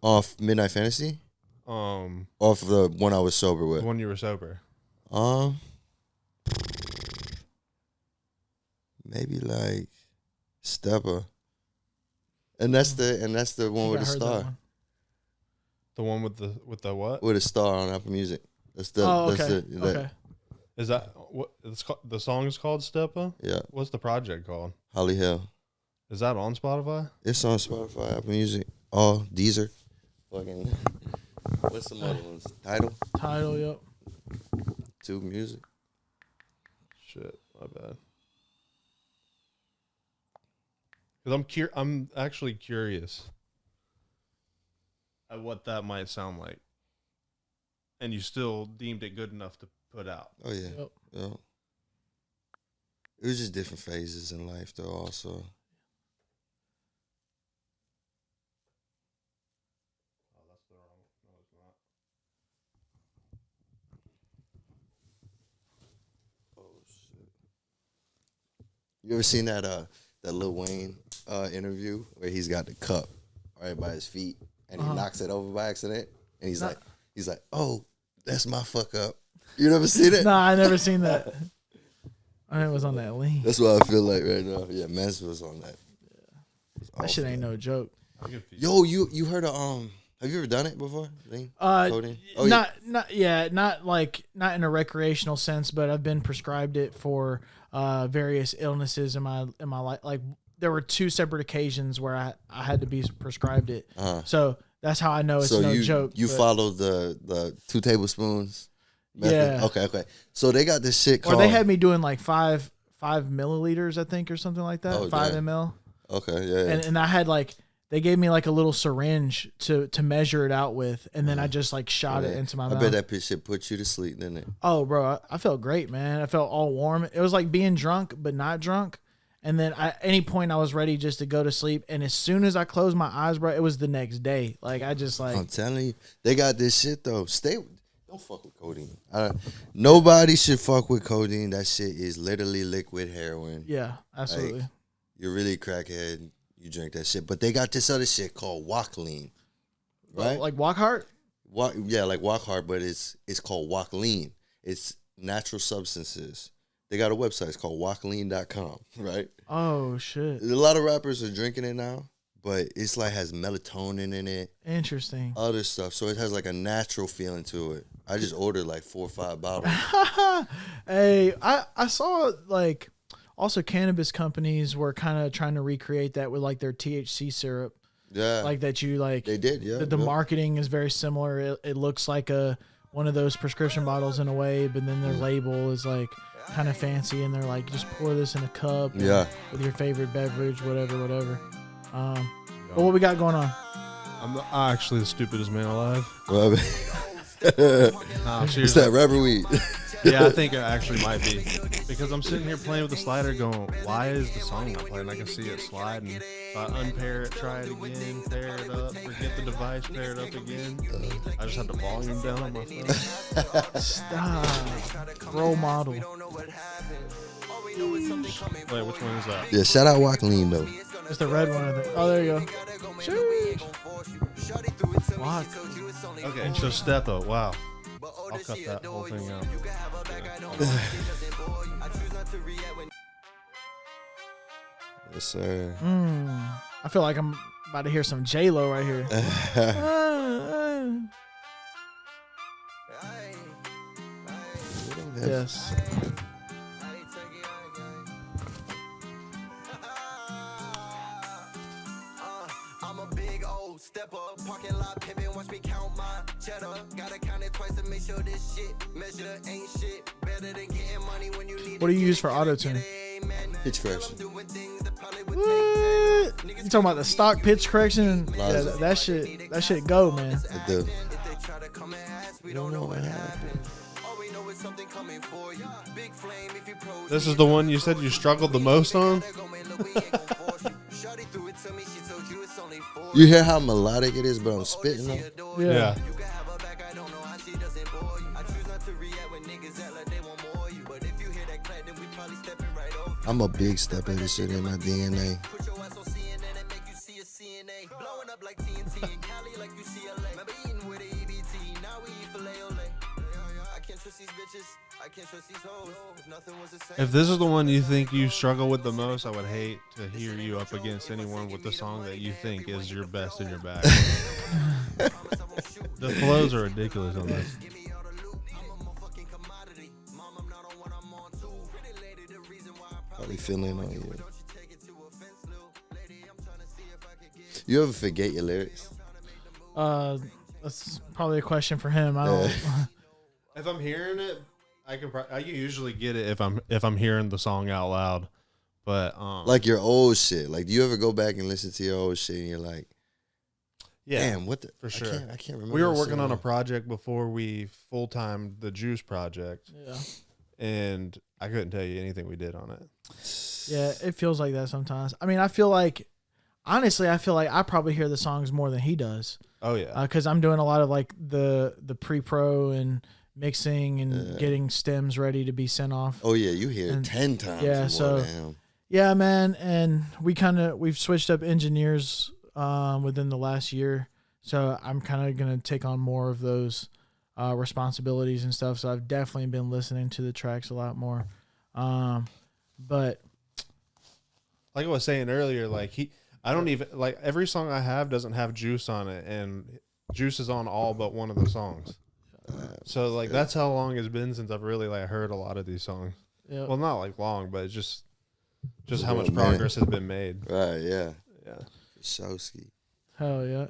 Off Midnight Fantasy? Off the one I was sober with. The one you were sober. Maybe like Stepper. And that's the one with the star. The one with the what? With a star on Apple Music. That's the okay. Is that what it's called? The song is called Steppa? Yeah. What's the project called? Holly Hill. Is that on Spotify? It's on Spotify, Apple Music, Deezer. Fucking what's some other ones? Tidal, yep. Tube Music. Shit, my bad. Because I'm actually curious at what that might sound like. And you still deemed it good enough to put out. Oh yeah. Yep. Yeah. It was just different phases in life though also. You ever seen that Lil Wayne interview where he's got the cup right by his feet and he knocks it over by accident and he's like, oh, that's my fuck up. You never seen it? No, I never seen that. I was on that lean. That's what I feel like right now. Yeah, Mez was on that. Yeah. That shit ain't no joke. Yo, you heard of have you ever done it before? Lean? Codeine? Not in a recreational sense, but I've been prescribed it for various illnesses in my life. Like there were 2 separate occasions where I had to be prescribed it. So that's how I know it's no joke. You follow the 2 tablespoons method? Yeah. Okay. So they got this shit called... Or they had me doing like 5 milliliters, I think, or something like that. 5 ml. Okay, yeah. And I had like, they gave me like a little syringe to measure it out with, and then I just like shot it into my mouth. I bet that shit put you to sleep, didn't it? Oh, bro, I felt great, man. I felt all warm. It was like being drunk, but not drunk. And then at any point I was ready just to go to sleep. And as soon as I closed my eyes, bro, it was the next day. Like I just like... I'm telling you, they got this shit though. Don't fuck with codeine. Nobody should fuck with codeine. That shit is literally liquid heroin. Yeah, absolutely. Like, you're really a crackhead. You drink that shit. But they got this other shit called Walklean. Right? Like Walk Hard? Yeah, like Walk Hard, but it's called Walklean. It's natural substances. They got a website. It's called walklean.com, right? Oh, shit. A lot of rappers are drinking it now, but it's like has melatonin in it. Interesting. Other stuff. So it has like a natural feeling to it. I just ordered like 4 or 5 bottles. Hey, I saw like also cannabis companies were kind of trying to recreate that with like their THC syrup. Yeah. Like that you like. They did, yeah. The marketing is very similar. It looks like one of those prescription bottles in a way, but then their label is like kind of fancy, and they're like, just pour this in a cup. Yeah. With your favorite beverage, whatever. But what we got going on? I'm actually the stupidest man alive. It's that rubber weed. Yeah, I think it actually might be. Because I'm sitting here playing with the slider going, why is the song not playing? I can see it sliding. So I unpair it, try it again, pair it up, forget the device, pair it up again. I just had the volume down on my phone. Stop. Role model. Wait, which one is that? Yeah, shout out Walklean though. It's the red one, I think. Oh, there you go. Sheesh. Walk. Okay, so step up. Wow. I'll cut that whole thing out. Yes, sir. I feel like I'm about to hear some J-Lo right here. Yes. I'm a big old step up, parking lot pimpin', watch me count my cheddar. Gotta count it twice to make sure this shit measure ain't shit. Better than getting money when you need. What do you use for auto-tune? Pitch correction. What? You talking about the stock pitch correction? Yeah, that shit go, man. I do. Don't know what happened. This is the one you said you struggled the most on? You hear how melodic it is, but I'm spitting on? Yeah. I'm a big step at this shit in my DNA. If this is the one you think you struggle with the most, I would hate to hear you up against anyone with the song that you think is your best in your bag. The flows are ridiculous on this. Probably feeling on you. You ever forget your lyrics? That's probably a question for him. I don't. If I'm hearing it, I can usually get it if I'm hearing the song out loud. But like your old shit. Like, do you ever go back and listen to your old shit and you're like, yeah, damn, what the? For sure. I can't remember. We were working on a project before we full-timed the Juice project. Yeah. And I couldn't tell you anything we did on it. Yeah, it feels like that sometimes. I mean, honestly, I feel like I probably hear the songs more than he does. Oh yeah. Because I'm doing a lot of like the pre-pro and mixing and getting stems ready to be sent off. Oh yeah, you hear it 10 times. Yeah, so yeah, man, and we've switched up engineers within the last year, so I'm kind of gonna take on more of those responsibilities and stuff. So I've definitely been listening to the tracks a lot more. But like I was saying earlier, like I don't even like every song I have doesn't have Juice on it, and Juice is on all but one of the songs. So like that's how long it's been since I've really like heard a lot of these songs. Yeah. Well, not like long, but it's just just how much progress has been made. Right, yeah. Yeah. Showski. Hell yeah.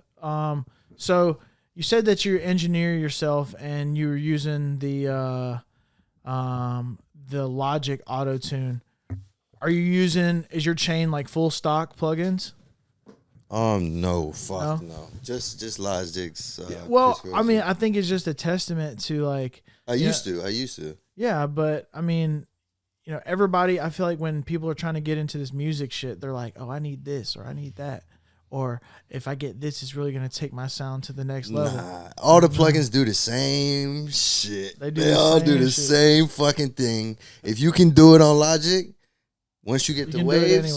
So you said that you engineer yourself and you were using the Logic Auto Tune. Are you using, is your chain like full stock plugins? No, fuck no. Just Logic's. Well, I mean, I think it's just a testament to like. I used to. Yeah, but I mean, you know, everybody. I feel like when people are trying to get into this music shit, they're like, "Oh, I need this or I need that, or if I get this, it's really gonna take my sound to the next level." Nah, all the plugins do the same shit. They all do the same fucking thing. If you can do it on Logic, once you get the waves,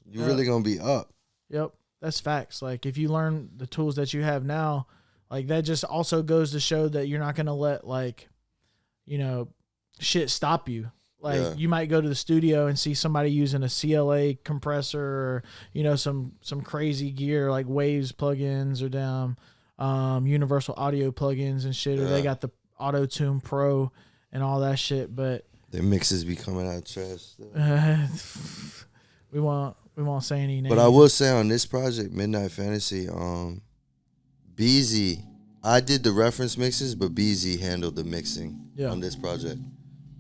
you're really gonna be up. Yep. That's facts. Like if you learn the tools that you have now, like that just also goes to show that you're not going to let like, you know, shit stop you. Like you might go to the studio and see somebody using a CLA compressor or, you know, some crazy gear like Waves plugins or damn Universal Audio plugins and shit. Or they got the Auto Tune Pro and all that shit. But their mixes be coming out trash. We won't say any names. But I will say on this project, Midnight Fantasy, BZ, I did the reference mixes, but BZ handled the mixing on this project.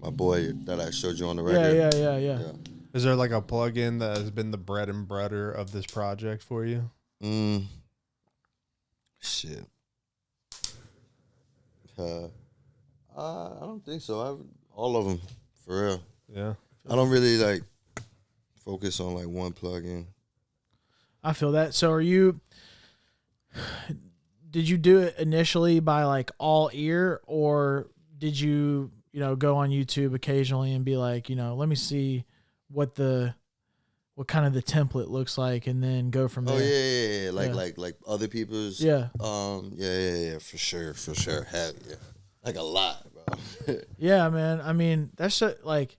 My boy that I showed you on the record. Yeah. Is there like a plugin that has been the bread and butter of this project for you? Shit. I don't think so. All of them, for real. Yeah. I don't really like focus on like one plugin. I feel that. So did you do it initially by like all ear, or did you, you know, go on YouTube occasionally and be like, you know, let me see what kind of the template looks like and then go from there? Oh yeah. Like other people's. Yeah. For sure. Heavy, yeah. Like a lot, bro. Yeah, man. I mean, that's like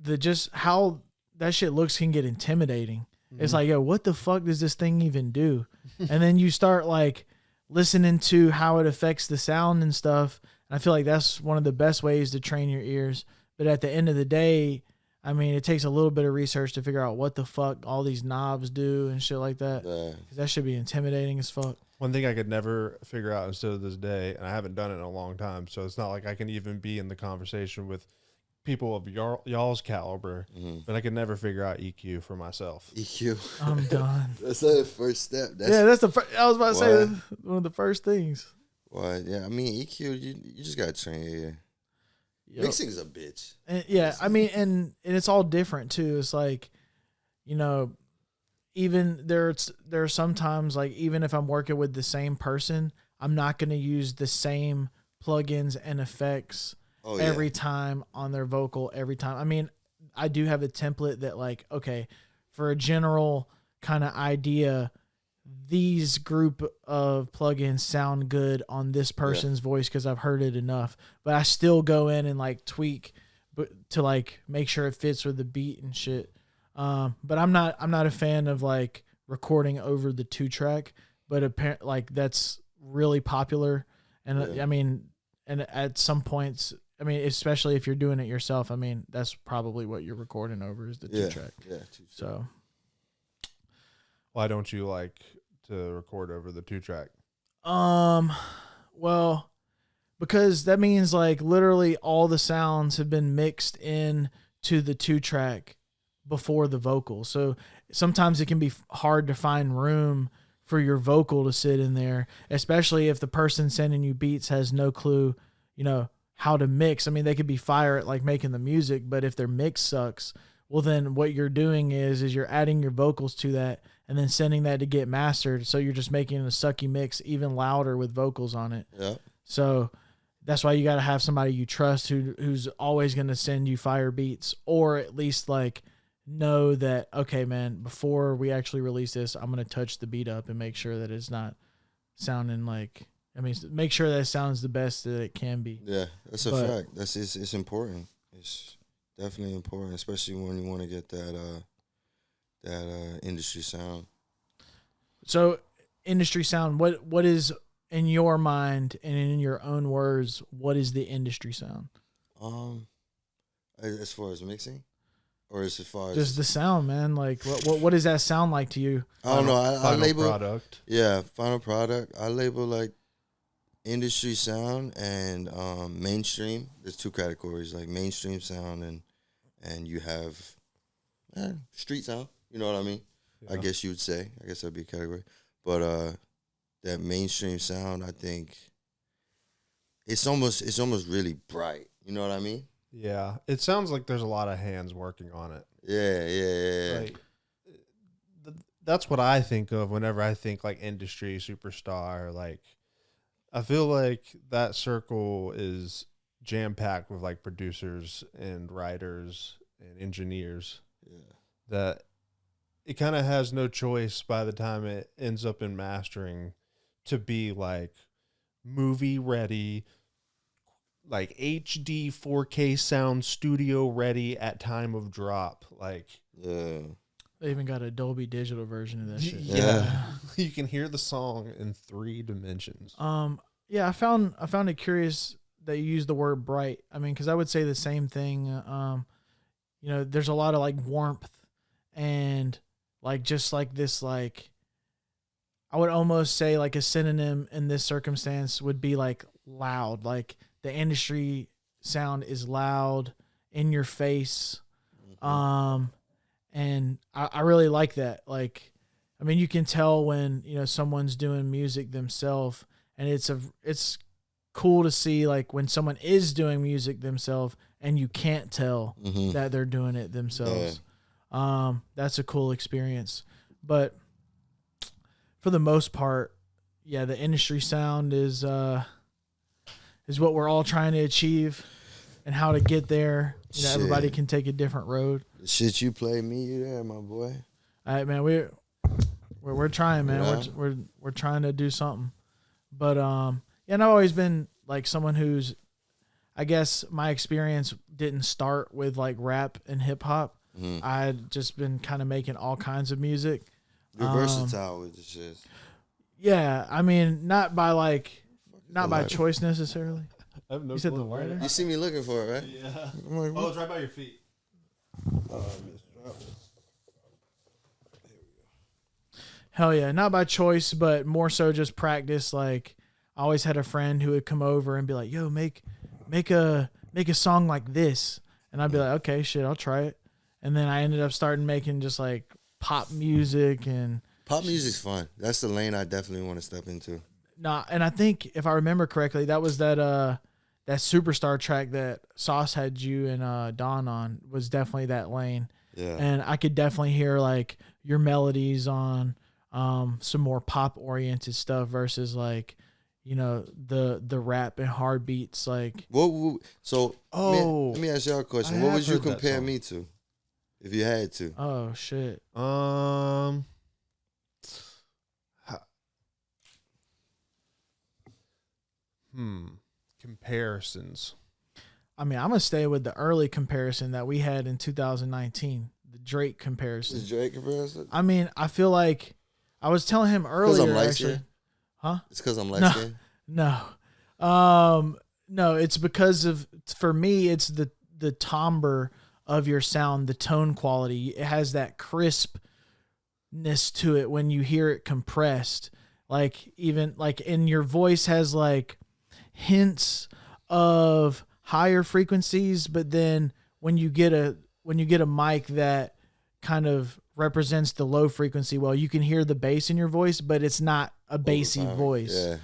just how that shit looks can get intimidating. Mm-hmm. It's like, yo, what the fuck does this thing even do? And then you start like listening to how it affects the sound and stuff. And I feel like that's one of the best ways to train your ears. But at the end of the day, I mean, it takes a little bit of research to figure out what the fuck all these knobs do and shit like that. 'Cause that should be intimidating as fuck. One thing I could never figure out until this day, and I haven't done it in a long time, so it's not like I can even be in the conversation with people of y'all's caliber, but I could never figure out EQ for myself. EQ. I'm done. That's the first step. That's I was about to say one of the first things. Well, yeah, I mean, EQ, you just got to train your ear. Yep. Mixing's a bitch. And, yeah, I mean, and it's all different too. It's like, you know, even there are sometimes like even if I'm working with the same person, I'm not going to use the same plugins and effects every time on their vocal every time. I mean, I do have a template that like, okay, for a general kind of idea, these group of plugins sound good on this person's voice because I've heard it enough. But I still go in and like tweak, but to like make sure it fits with the beat and shit. But I'm not a fan of like recording over the 2-track. But apparently, like that's really popular, and I mean, and at some points, I mean, especially if you're doing it yourself, I mean, that's probably what you're recording over is the 2-track. Yeah. So. Why don't you like to record over the 2-track? Well, because that means like literally all the sounds have been mixed in to the 2-track before the vocal. So sometimes it can be hard to find room for your vocal to sit in there, especially if the person sending you beats has no clue, you know, how to mix. I mean, they could be fire at like making the music, but if their mix sucks, well, then what you're doing is you're adding your vocals to that and then sending that to get mastered. So you're just making a sucky mix even louder with vocals on it. Yeah. So that's why you got to have somebody you trust who's always going to send you fire beats, or at least like know that, okay, man, before we actually release this, I'm going to touch the beat up and make sure that it's not sounding like, I mean, make sure that it sounds the best that it can be. Yeah, that's a fact. It's important. It's definitely important, especially when you want to get that industry sound. So, industry sound. What is in your mind and in your own words? What is the industry sound? As far as mixing, or as far as just the sound, man? Like, what does that sound like to you? I don't know. I label product. Yeah, final product. I label like industry sound and mainstream. There's two categories, like mainstream sound and you have street sound. You know what I mean? Yeah. I guess you would say. I guess that'd be a category. But that mainstream sound, I think it's almost really bright. You know what I mean? Yeah. It sounds like there's a lot of hands working on it. Yeah. Like, that's what I think of whenever I think like industry superstar. Like, I feel like that circle is jam packed with like producers and writers and engineers. Yeah. That it kind of has no choice by the time it ends up in mastering to be like movie ready, like HD 4K sound studio ready at time of drop. Like, yeah. They even got a Dolby Digital version of that shit. Yeah. You can hear the song in 3 dimensions. Yeah, I found it curious that you used the word bright. I mean, because I would say the same thing. You know, there's a lot of like warmth and like just like this, like I would almost say like a synonym in this circumstance would be like loud. Like the industry sound is loud, in your face. And I really like that. Like, I mean, you can tell when, you know, someone's doing music themselves, and it's cool to see like when someone is doing music themselves and you can't tell that they're doing it themselves. Yeah. That's a cool experience. But for the most part, yeah, the industry sound is what we're all trying to achieve, and how to get there. You know, everybody can take a different road. The shit you play me, you there, my boy. All right, man. We're trying, man. Yeah. We're trying to do something. But yeah, and I've always been like someone who's, I guess my experience didn't start with like rap and hip hop. I'd just been kind of making all kinds of music. You're versatile with the shit. Yeah, I mean, not by choice necessarily. I have no You said clue. the lighter? You see me looking for it, right? Yeah. I'm like, Oh, it's right by your feet. Hell yeah, not by choice, but more so just practice. Like, I always had a friend who would come over and be like, "Yo, make a song like this," and I'd be like, "Okay, shit, I'll try it." And then I ended up starting making just like pop music and pop music's fun. That's the lane I definitely want to step into. Nah, and I think if I remember correctly, that was that Superstar track that Sauce had you and Don on was definitely that lane. Yeah, and I could definitely hear like your melodies on some more pop oriented stuff versus like, you know, the rap and hard beats. Like, let me ask y'all a question. What would you compare me to, if you had to? Oh shit. Comparisons. I mean, I'm gonna stay with the early comparison that we had in 2019, the Drake comparison. The Drake comparison? I mean, I feel like I was telling him earlier. I'm light actually, skin? huh? It's because I'm light skinned? No, it's because of, for me, it's the timbre of your sound, the tone quality. It has that crispness to it when you hear it compressed. Like, even like in your voice has like hints of higher frequencies, but then when you get a mic that kind of represents the low frequency, well, you can hear the bass in your voice, but it's not a bassy voice. Yeah.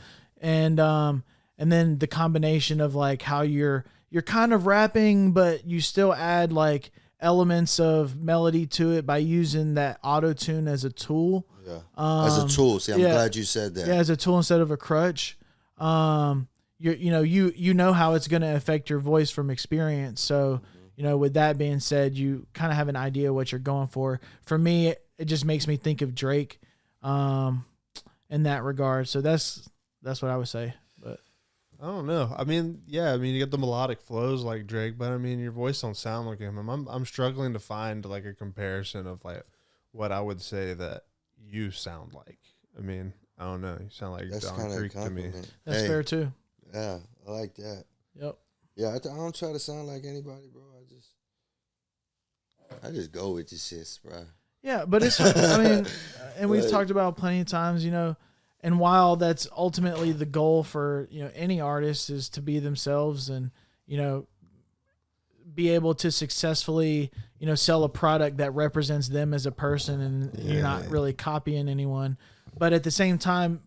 And then the combination of like how you're kind of rapping, but you still add like elements of melody to it by using that auto tune as a tool. Yeah. As a tool. See, I'm glad you said that. Yeah, as a tool instead of a crutch. You know how it's going to affect your voice from experience. So, you know, with that being said, you kind of have an idea what you're going for. For me, it just makes me think of Drake in that regard. So that's what I would say. But I don't know. I mean, yeah, you get the melodic flows like Drake, but I mean, your voice don't sound like him. I'm struggling to find like a comparison of like what I would say that you sound like. I mean, I don't know. You sound like Don Creek to me. That's fair too. Yeah, I like that. Yep. Yeah, I don't try to sound like anybody, bro. I just go with the shits, bro. Yeah, but it's, I mean, and we've talked about plenty of times, you know, and while that's ultimately the goal for, you know, any artist is to be themselves and, you know, be able to successfully, you know, sell a product that represents them as a person and you're not really copying anyone. But at the same time,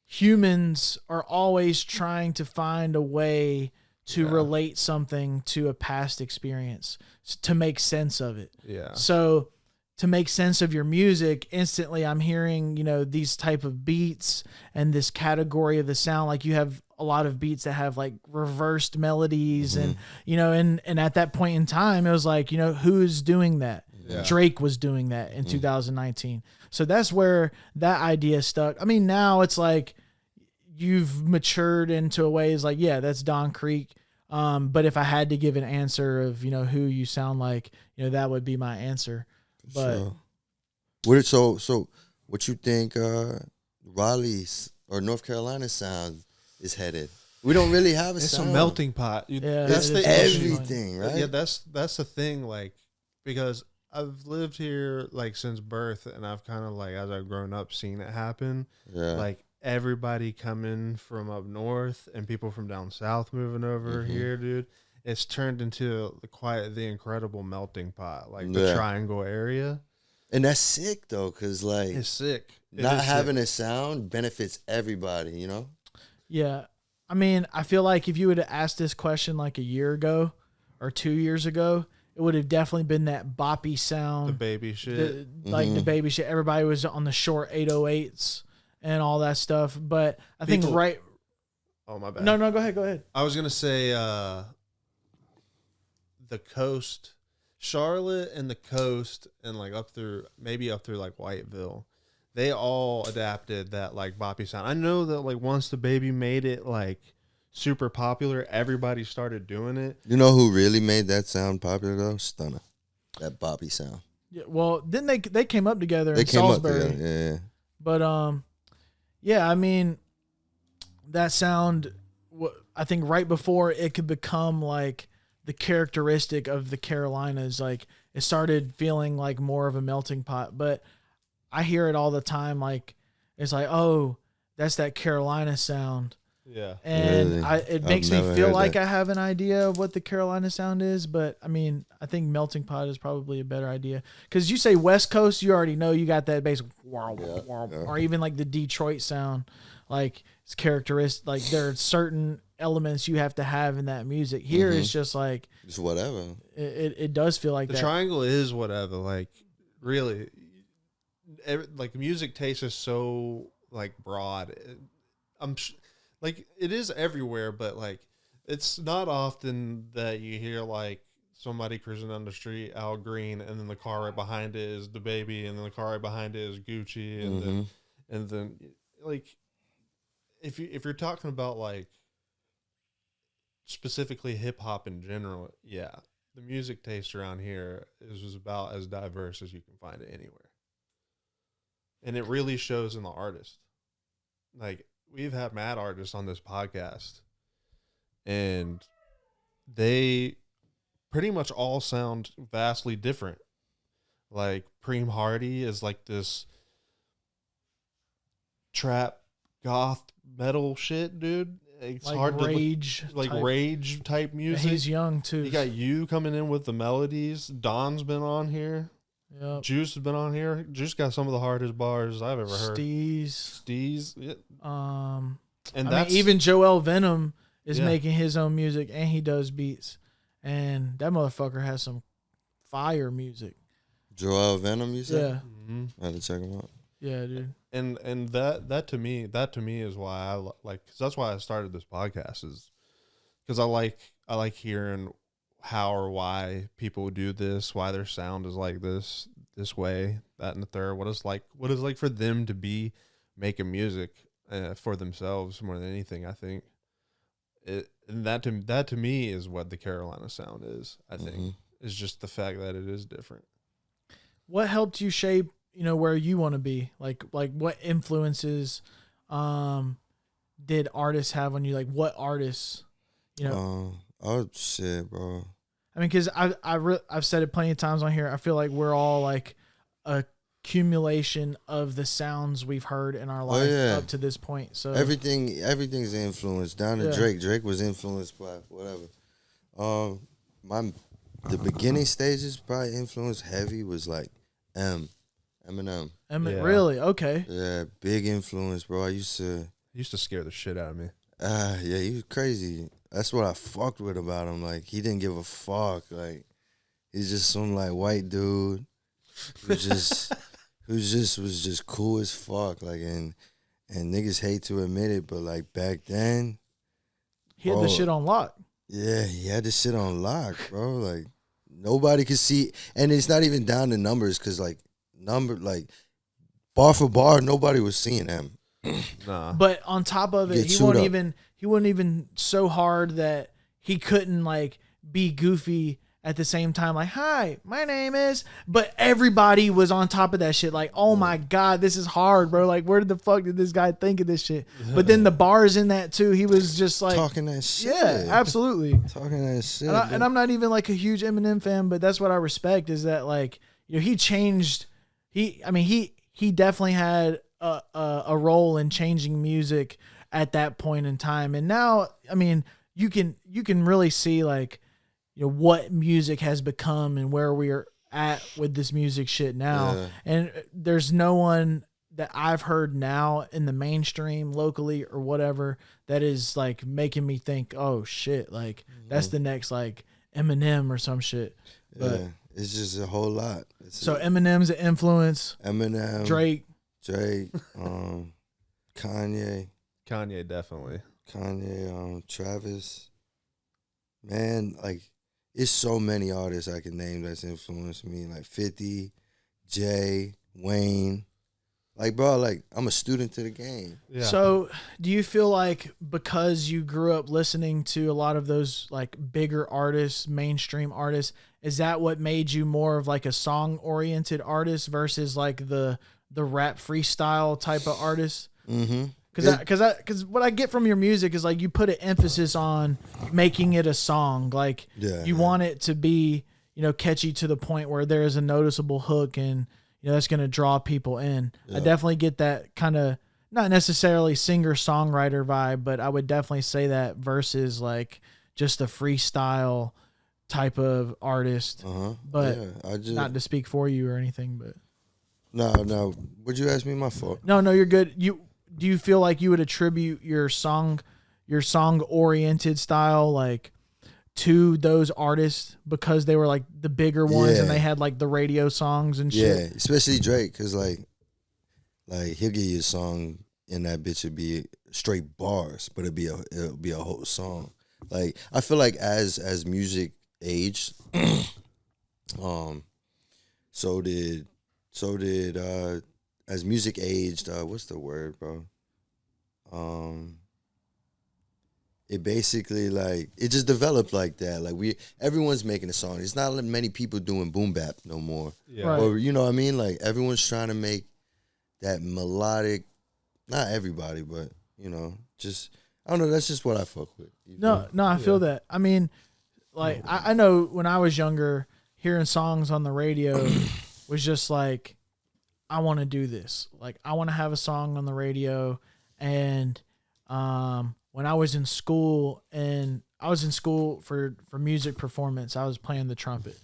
humans are always trying to find a way to relate something to a past experience to make sense of it. Yeah. So to make sense of your music, instantly I'm hearing, you know, these type of beats and this category of the sound. Like you have a lot of beats that have like reversed melodies and, you know, and at that point in time, it was like, you know, who's doing that? Yeah. Drake was doing that in 2019. So that's where that idea stuck. I mean, now it's like you've matured into a way is like, yeah, that's Don Creq. But if I had to give an answer of, you know, who you sound like, you know, that would be my answer. But so what you think Raleigh's or North Carolina sound is headed? We don't really have a it's sound. A melting pot. That's the everything, right? Yeah, that's the thing. Like, because I've lived here like since birth, and I've kind of like as I've grown up seen it happen. Yeah, like everybody coming from up north and people from down south moving over here, dude. It's turned into the incredible melting pot, like the Triangle area. And that's sick, though, because, like... It's sick. Not having a sound benefits everybody, you know? Yeah. I mean, I feel like if you would have asked this question, like, a year ago or 2 years ago, it would have definitely been that boppy sound. The baby shit. The baby shit. Everybody was on the short 808s and all that stuff. But I think right... Oh, my bad. No, go ahead. I was going to say... the coast, Charlotte and the coast, and like up through like Whiteville, they all adapted that like boppy sound. I know that like once the baby made it like super popular, everybody started doing it. You know who really made that sound popular though? Stunner. That boppy sound. Yeah, well, then they came up together in Salisbury. Yeah. But yeah, I mean, that sound. I think right before it could become like the characteristic of the Carolinas, like it started feeling like more of a melting pot. But I hear it all the time, like it's like, oh, that's that Carolina sound. Yeah, and really? It makes me feel like I have an idea of what the Carolina sound is. But I mean, I think melting pot is probably a better idea because you say West Coast, you already know you got that bass, or even like the Detroit sound, like it's characteristic. Like there are certain elements you have to have in that music. Here it's just like it's whatever. It does feel like the that. Triangle is whatever. Like really, like the music taste is so like broad. Like it is everywhere, but like it's not often that you hear like somebody cruising down the street, Al Green, and then the car right behind it is the baby, and then the car right behind it is Gucci, and then like if you're talking about like specifically hip hop in general, yeah, the music taste around here is about as diverse as you can find it anywhere, and it really shows in the artist. Like we've had mad artists on this podcast, and they pretty much all sound vastly different. Like Preem Hardy is like this trap goth metal shit, dude. It's like hard rage to like rage type music. He's young too. You got you coming in with the melodies. Don's been on here. Yep. Juice has been on here. Juice got some of the hardest bars I've ever heard. Steez. Yeah. And I mean, even Joel Venom is making his own music and he does beats. And that motherfucker has some fire music. Joel Venom, you said? Yeah. Mm-hmm. I had to check him out. Yeah, dude. And that to me is why I like, cause that's why I started this podcast, is because I like hearing how or why people do this, why their sound is like this way, that and the third, what it's like for them to be making music for themselves more than anything. I think and that to me is what the Carolina sound is. I think is just the fact that it is different. What helped you shape, where you want to be? Like what influences did artists have on you? Like what artists, Oh shit, bro. I mean, because I've said it plenty of times on here. I feel like we're all like a accumulation of the sounds we've heard in our life up to this point. So everything's influenced. Down to Drake. Drake was influenced by whatever. The beginning stages probably influenced heavy was like Eminem. Really? Okay. Yeah, big influence, bro. I used to scare the shit out of me. Yeah, he was crazy. That's what I fucked with about him. Like, he didn't give a fuck. Like, he's just some like white dude who just was just cool as fuck. Like, and niggas hate to admit it, but like back then, he had the shit on lock. Yeah, he had the shit on lock, bro. Like, nobody could see, and it's not even down to numbers, because like bar for bar, nobody was seeing him. Nah. But on top of it, he wasn't even so hard that he couldn't like be goofy at the same time. Like, hi, my name is. But everybody was on top of that shit. Like, oh my God, this is hard, bro. Like, where the fuck did this guy think of this shit? But then the bars in that too. He was just like talking that shit. Yeah, absolutely talking that shit. And I'm not even like a huge Eminem fan, but that's what I respect is that like he changed. He definitely had a role in changing music at that point in time. And now, I mean, you can really see like, what music has become and where we are at with this music shit now. Yeah. And there's no one that I've heard now in the mainstream, locally or whatever, that is like making me think, oh shit, like that's the next like Eminem or some shit. But yeah, it's just a whole lot. Eminem's an influence. Eminem, Drake, Kanye definitely. Travis. Man, like, it's so many artists I can name that's influenced me. Like 50, Jay, Wayne. Like, bro, like, I'm a student to the game. Yeah. So do you feel like because you grew up listening to a lot of those like bigger artists, mainstream artists, is that what made you more of like a song oriented artist versus like the rap freestyle type of artist? Mm-hmm. Because what I get from your music is like you put an emphasis on making it a song. Like you want it to be, catchy to the point where there is a noticeable hook and, that's going to draw people in. Yeah. I definitely get that kind of, not necessarily singer-songwriter vibe, but I would definitely say that versus like just a freestyle type of artist. But not to speak for you or anything, but. No. Would you ask me? My fault. No, you're good. Do you feel like you would attribute your song oriented style like to those artists because they were like the bigger ones and they had like the radio songs and shit? Yeah, especially Drake, because like he'll give you a song and that bitch would be straight bars, but it'll be a whole song. Like, I feel like as music aged, so did as music aged, what's the word, bro? It basically like it just developed like that. Like everyone's making a song. It's not many people doing boom bap no more. Yeah. Right. Or you know what I mean? Like everyone's trying to make that melodic. Not everybody, but just I don't know. That's just what I fuck with. No, I feel that. I mean, like I know when I was younger, hearing songs on the radio was just like, I want to do this. Like I want to have a song on the radio. And when I was in school for music performance, I was playing the trumpet.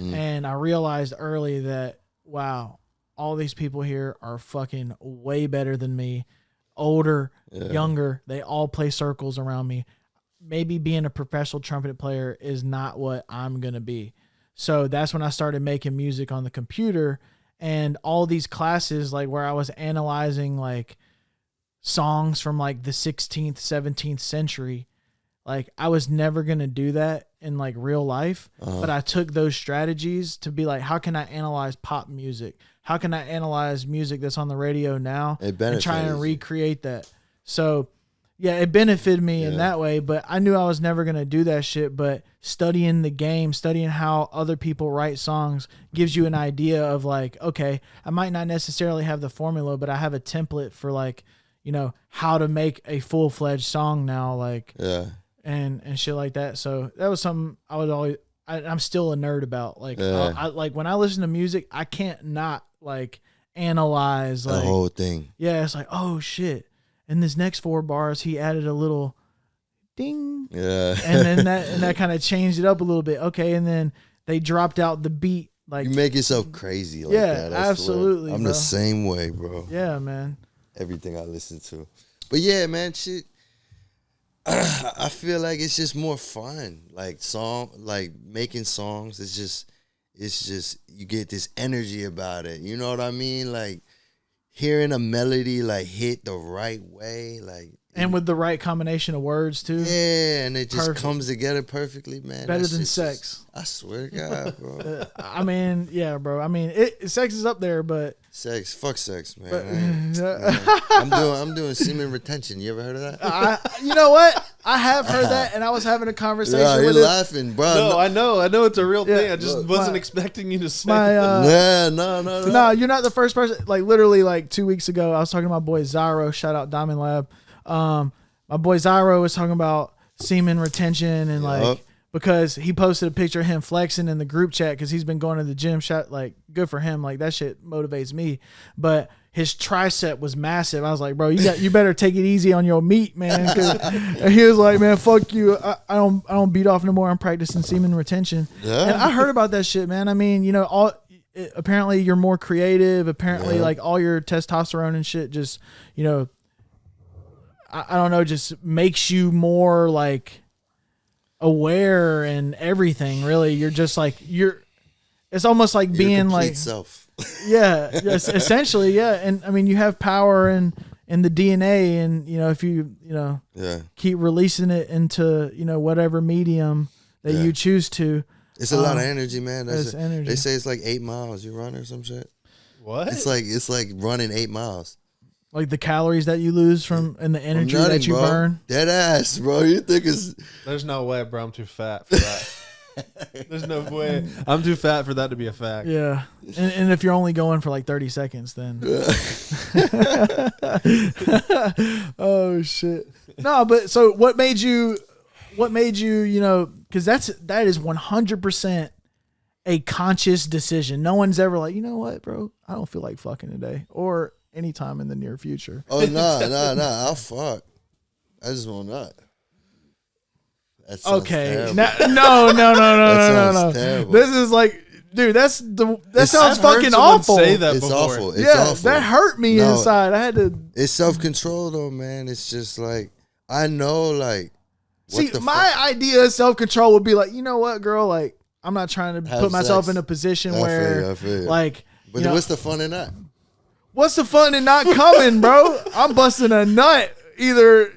And I realized early that, wow, all these people here are fucking way better than me, older, younger. They all play circles around me. Maybe being a professional trumpet player is not what I'm going to be. So that's when I started making music on the computer, and all these classes, like where I was analyzing like songs from like the 16th, 17th century. Like I was never going to do that in like real life, but I took those strategies to be like, how can I analyze pop music? How can I analyze music that's on the radio now and try and recreate that? So yeah, it benefited me in that way, but I knew I was never going to do that shit. But studying the game, studying how other people write songs gives you an idea of like, okay, I might not necessarily have the formula, but I have a template for like, how to make a full-fledged song now, like, and shit like that. So that was something I I'm still a nerd about. Like, I like when I listen to music, I can't not like analyze like the whole thing. Yeah, it's like, oh shit. In this next 4 bars, he added a little ding. Yeah. And then that kind of changed it up a little bit. Okay, and then they dropped out the beat. Like, you make yourself crazy like yeah, that. absolutely. I'm bro. the same way, bro. Yeah, man. Everything I listen to. But yeah, man, shit. I feel like it's just more fun. Like making songs. It's just you get this energy about it. You know what I mean? Like hearing a melody like hit the right way, like. And with the right combination of words too. Yeah, and it just comes together perfectly, man. Better than sex. I swear to God, bro. I mean, yeah, bro. I mean, sex is up there, but fuck sex, man. I'm doing semen retention. You ever heard of that? You know what? I have heard that, and I was having a conversation with you're laughing, bro. No, I know it's a real thing. I just look, wasn't expecting you to say no. No, you're not the first person. Like literally, like 2 weeks ago, I was talking to my boy Zyro. Shout out Diamond Lab. My boy Zyro was talking about semen retention and like because he posted a picture of him flexing in the group chat because he's been going to the gym. Like good for him. Like that shit motivates me. But his tricep was massive. I was like, bro, you better take it easy on your meat, man. And he was like, man, fuck you. I don't beat off no more. I'm practicing semen retention. Yeah. And I heard about that shit, man. I mean, you know, apparently you're more creative. Apparently, like all your testosterone and shit just, you know. I don't know, just makes you more like aware and everything. Really, you're just like it's almost like being like self. Yeah, essentially, yeah. And I mean, you have power in the DNA, and you know if you keep releasing it into whatever medium that you choose to. It's a lot of energy, man. That's energy. They say it's like 8 miles you run or some shit. What? It's like running 8 miles. Like the calories that you lose and the energy that you burn. Dead ass, bro. You think it's... There's no way, bro. I'm too fat for that. There's no way. I'm too fat for that to be a fact. Yeah. And if you're only going for like 30 seconds, then... Oh, shit. No, but so what made you, because that is 100% a conscious decision. No one's ever like, you know what, bro? I don't feel like fucking today. Or... anytime in the near future. Oh, no. I'll fuck. I just won't nut. Okay. No. Terrible. This is like, dude, that sounds fucking awful. Say that it's before. awful. It's awful. That hurt me inside. I had to. It's self-control though, man. It's just like, I know, like. See, my idea of self-control would be like, you know what, girl? Like, I'm not trying to put myself in a position where, I feel you. like. But what's the fun in that? What's the fun in not coming, bro? I'm busting a nut either,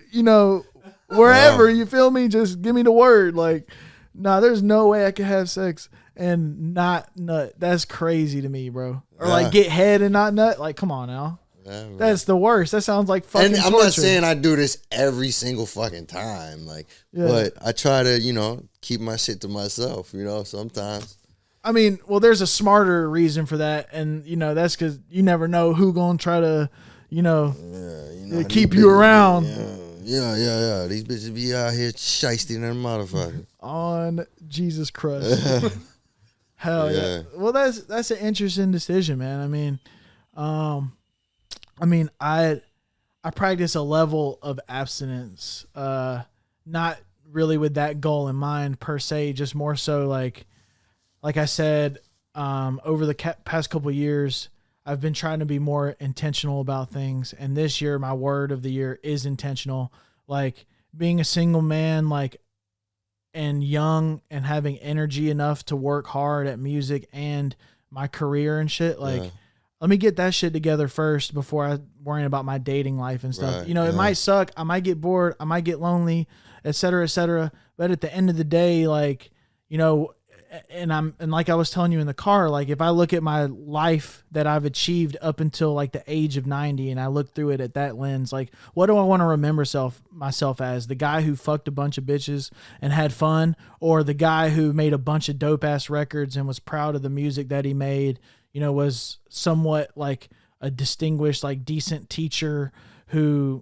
wherever, you feel me? Just give me the word. Like, nah, there's no way I could have sex and not nut. That's crazy to me, bro. Or like get head and not nut. Like, come on now. Yeah, that's the worst. That sounds like fucking And I'm torture. not saying I do this every single fucking time. Like, but I try to, keep my shit to myself, sometimes. I mean, well, there's a smarter reason for that, and that's because you never know who gonna try to, keep you around. Yeah. These bitches be out here shiesty and motherfucker. On Jesus Christ. Hell yeah. Well, that's an interesting decision, man. I mean, I practice a level of abstinence, not really with that goal in mind per se, just more so like I said, over the past couple of years, I've been trying to be more intentional about things. And this year, my word of the year is intentional. Like being a single man, and young and having energy enough to work hard at music and my career and shit. Let me get that shit together first before I worrying about my dating life and stuff. Right, it might suck. I might get bored. I might get lonely, et cetera, et cetera. But at the end of the day, and like I was telling you in the car, like if I look at my life that I've achieved up until like the age of 90 and I look through it at that lens, like what do I want to remember myself as? The guy who fucked a bunch of bitches and had fun, or the guy who made a bunch of dope ass records and was proud of the music that he made, was somewhat like a distinguished, like decent teacher who,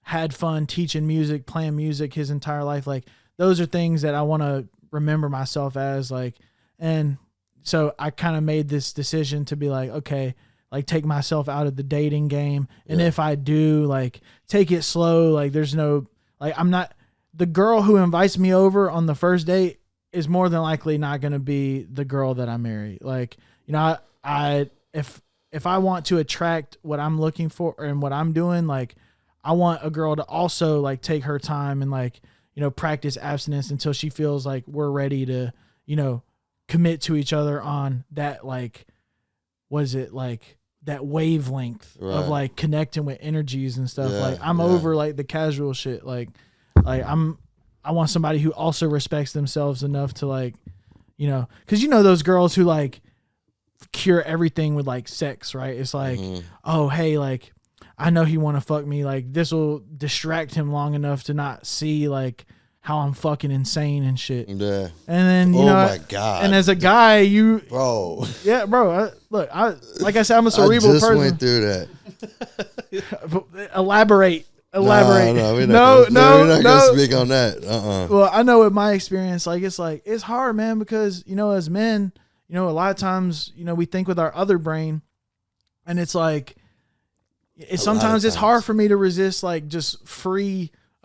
had fun teaching music, playing music his entire life. Like those are things that I want to remember myself as, like, and so I kind of made this decision to be like, okay, like take myself out of the dating game. And if I do, like, take it slow, like there's no, like, I'm not, the girl who invites me over on the first date is more than likely not going to be the girl that I marry. Like, you know, if I want to attract what I'm looking for and what I'm doing, like, I want a girl to also like take her time and like, you know, practice abstinence until she feels like we're ready to, you know, commit to each other on that, like, what is it, like that wavelength of like connecting with energies and stuff. Like I'm over like the casual shit. Like I want somebody who also respects themselves enough to, like, you know, cause you know, those girls who like cure everything with like sex, right? It's like, oh, hey, like, I know he want to fuck me. Like, this will distract him long enough to not see like how I'm fucking insane and shit. Yeah. And then, you know, my God. And as a guy, bro. Yeah, bro. Like I said, I'm a cerebral person. I just went through that. Elaborate. No, we're not gonna speak on that. Well, I know with my experience, like, it's hard, man, because, you know, as men, you know, a lot of times, you know, we think with our other brain, and it's like, sometimes it's hard for me to resist, like, just a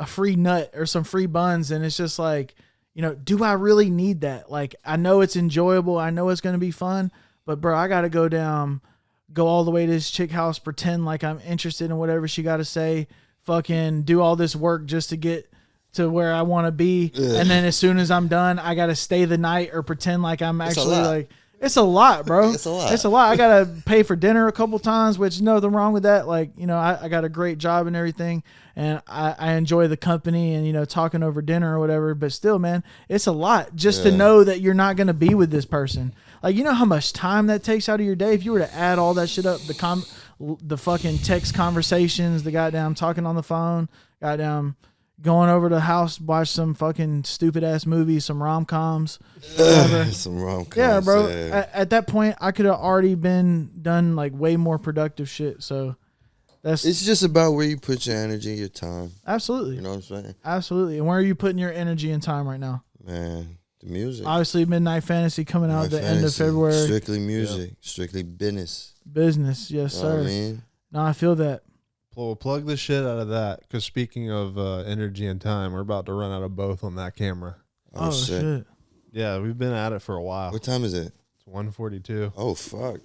free nut or some free buns. And it's just like, you know, do I really need that? Like, I know it's enjoyable. I know it's going to be fun, but bro, I got to go all the way to this chick house, pretend like I'm interested in whatever she got to say, fucking do all this work just to get to where I want to be. Ugh. And then as soon as I'm done, I got to stay the night or pretend like I'm actually like, it's a lot, bro. It's a lot. I got to pay for dinner a couple times, which nothing wrong with that. Like, you know, I got a great job and everything, and I enjoy the company and, you know, talking over dinner or whatever, but still, man, it's a lot just to know that you're not going to be with this person. Like, you know how much time that takes out of your day? If you were to add all that shit up, the fucking text conversations, the goddamn talking on the phone, goddamn going over to the house, watch some fucking stupid ass movies, some rom-coms. Some rom-coms. Yeah, bro. Yeah. At that point, I could have already done like way more productive shit. So it's just about where you put your energy, your time. Absolutely. You know what I'm saying? Absolutely. And where are you putting your energy and time right now? Man, the music. Obviously, Midnight Fantasy coming out at the end of February. Strictly music. Strictly business. Business, yes, sir. What I mean? No, I feel that. We'll plug the shit out of that, because speaking of energy and time, we're about to run out of both on that camera. Oh shit. Yeah, we've been at it for a while. What time is it? It's 1:42. Oh, fuck.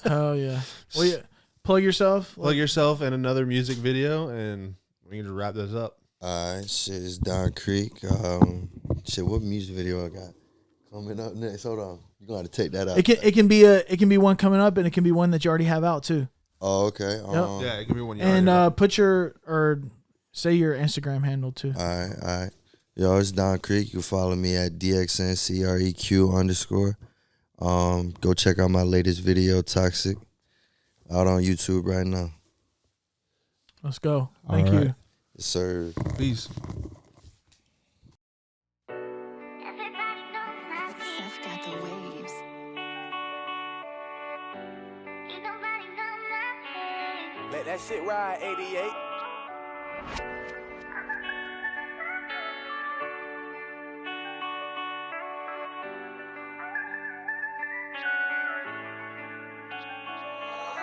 Hell yeah. Well, yeah. Plug yourself. Plug yourself and another music video, and we can just wrap this up. All right, shit, it's Don Creq. Shit, what music video I got coming up next? Hold on. You're going to have to take that out. It can be one coming up, and it can be one that you already have out, too. Oh, okay. Yeah, it can be one. And say your Instagram handle too. All right. Yo, it's Don Creq. You can follow me at DXNCREQ_. Go check out my latest video, Toxic, out on YouTube right now. Let's go. Thank you. Yes, sir. Peace. Let that shit ride, 88.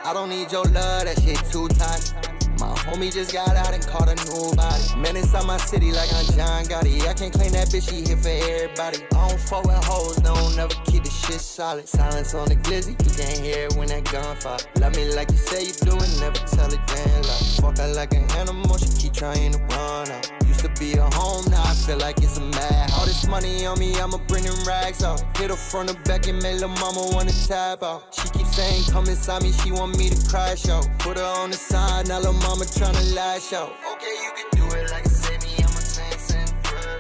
I don't need your love, that shit too toxic. My homie just got out and caught a new body. Man, inside my city like I'm John Gotti. I can't claim that bitch, she here for everybody. I don't fuck with hoes, don't never keep the shit solid. Silence on the glizzy, you can't hear it when that gun fire. Love me like you say you do and never tell a damn lie. Fuck her like an animal, she keep trying to run out. Used to be a home, now I feel like it's a madhouse. All this money on me, I'ma bring them rags out. Hit her from the back and make lil' mama wanna tap out. She keep saying come inside me, she want me to crash out. Put her on the side, now lil' mama tryna lash out. Okay, you can do it like a Sammy, I'm a Samson.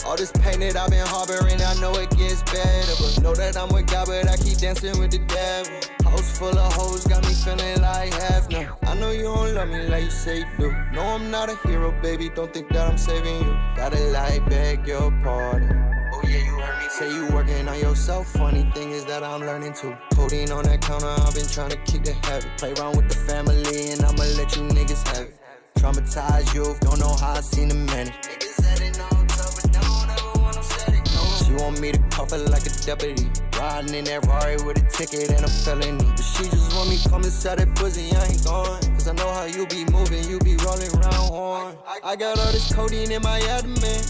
All this pain that I've been harboring, I know it gets better. But know that I'm with God, but I keep dancing with the devil. House full of hoes, got me feeling like half now. I know you don't love me like you say you do. No, I'm not a hero, baby, don't think that I'm saving you. Gotta lie, beg your pardon. Oh yeah, you heard me say you working on yourself. Funny thing is that I'm learning too. Codeine on that counter, I've been trying to kick the habit. Play around with the family and I'ma let you niggas have it. Traumatized youth, don't know how I seen the manage. Niggas had it all tough, but don't ever want no static. She want want me to cuff her like a deputy. Riding in that Rari with a ticket and a felony. But she just want me come inside that pussy, I ain't going. Cause I know how you be moving, you be rolling around horn. I got all this codeine in my abdomen.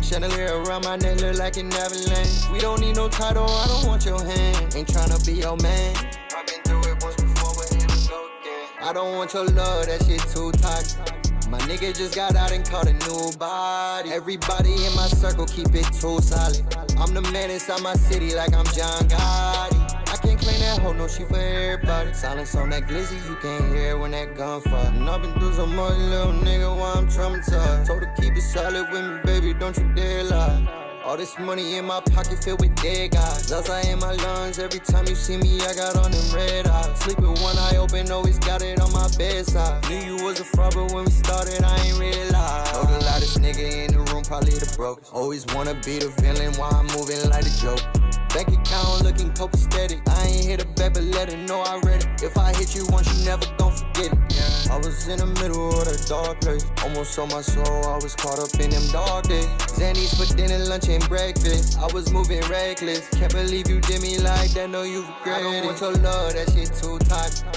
Chandelier around my neck look like an avalanche. We don't need no title, I don't want your hand. Ain't tryna be your man. I've been through it once before, but here we go again. I don't want your love, that shit too toxic. My nigga just got out and caught a new body. Everybody in my circle keep it too solid. I'm the man inside my city like I'm John Gotti. I can't claim that hoe, no, she for everybody. Silence on that glizzy, you can't hear when that gun fire. And I've been through so much, little nigga, why I'm traumatized. Told her keep it solid with me, baby, don't you dare lie. All this money in my pocket filled with dead guys. Outside in my lungs, every time you see me, I got on them red eyes. Sleep with one eye open, always got it on my bedside. Knew you was a fraud, but when we started, I ain't realized. Know the loudest nigga in the room, probably the brokest. Always wanna be the villain while I'm moving like a joke. Bank account looking copacetic. I ain't hit a bet, but let her know I read it. If I hit you once, you never gon' forget it. I was in the middle of that dark place. Almost sold my soul, I was caught up in them dark days. Xannies for dinner, lunch, and breakfast. I was moving reckless. Can't believe you did me like that, know you regret it. I don't want your love, that shit too toxic.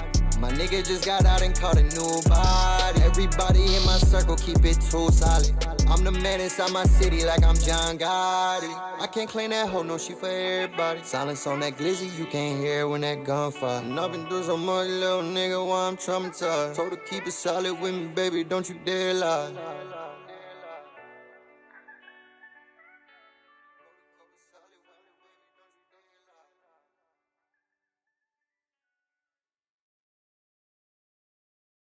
My nigga just got out and caught a new body. Everybody in my circle keep it too solid. I'm the man inside my city like I'm John Gotti. I can't claim that hoe, no, she for everybody. Silence on that glizzy, you can't hear when that gun fire. And I've been through so much, little nigga, why I'm traumatized. Told her keep it solid with me, baby, don't you dare lie.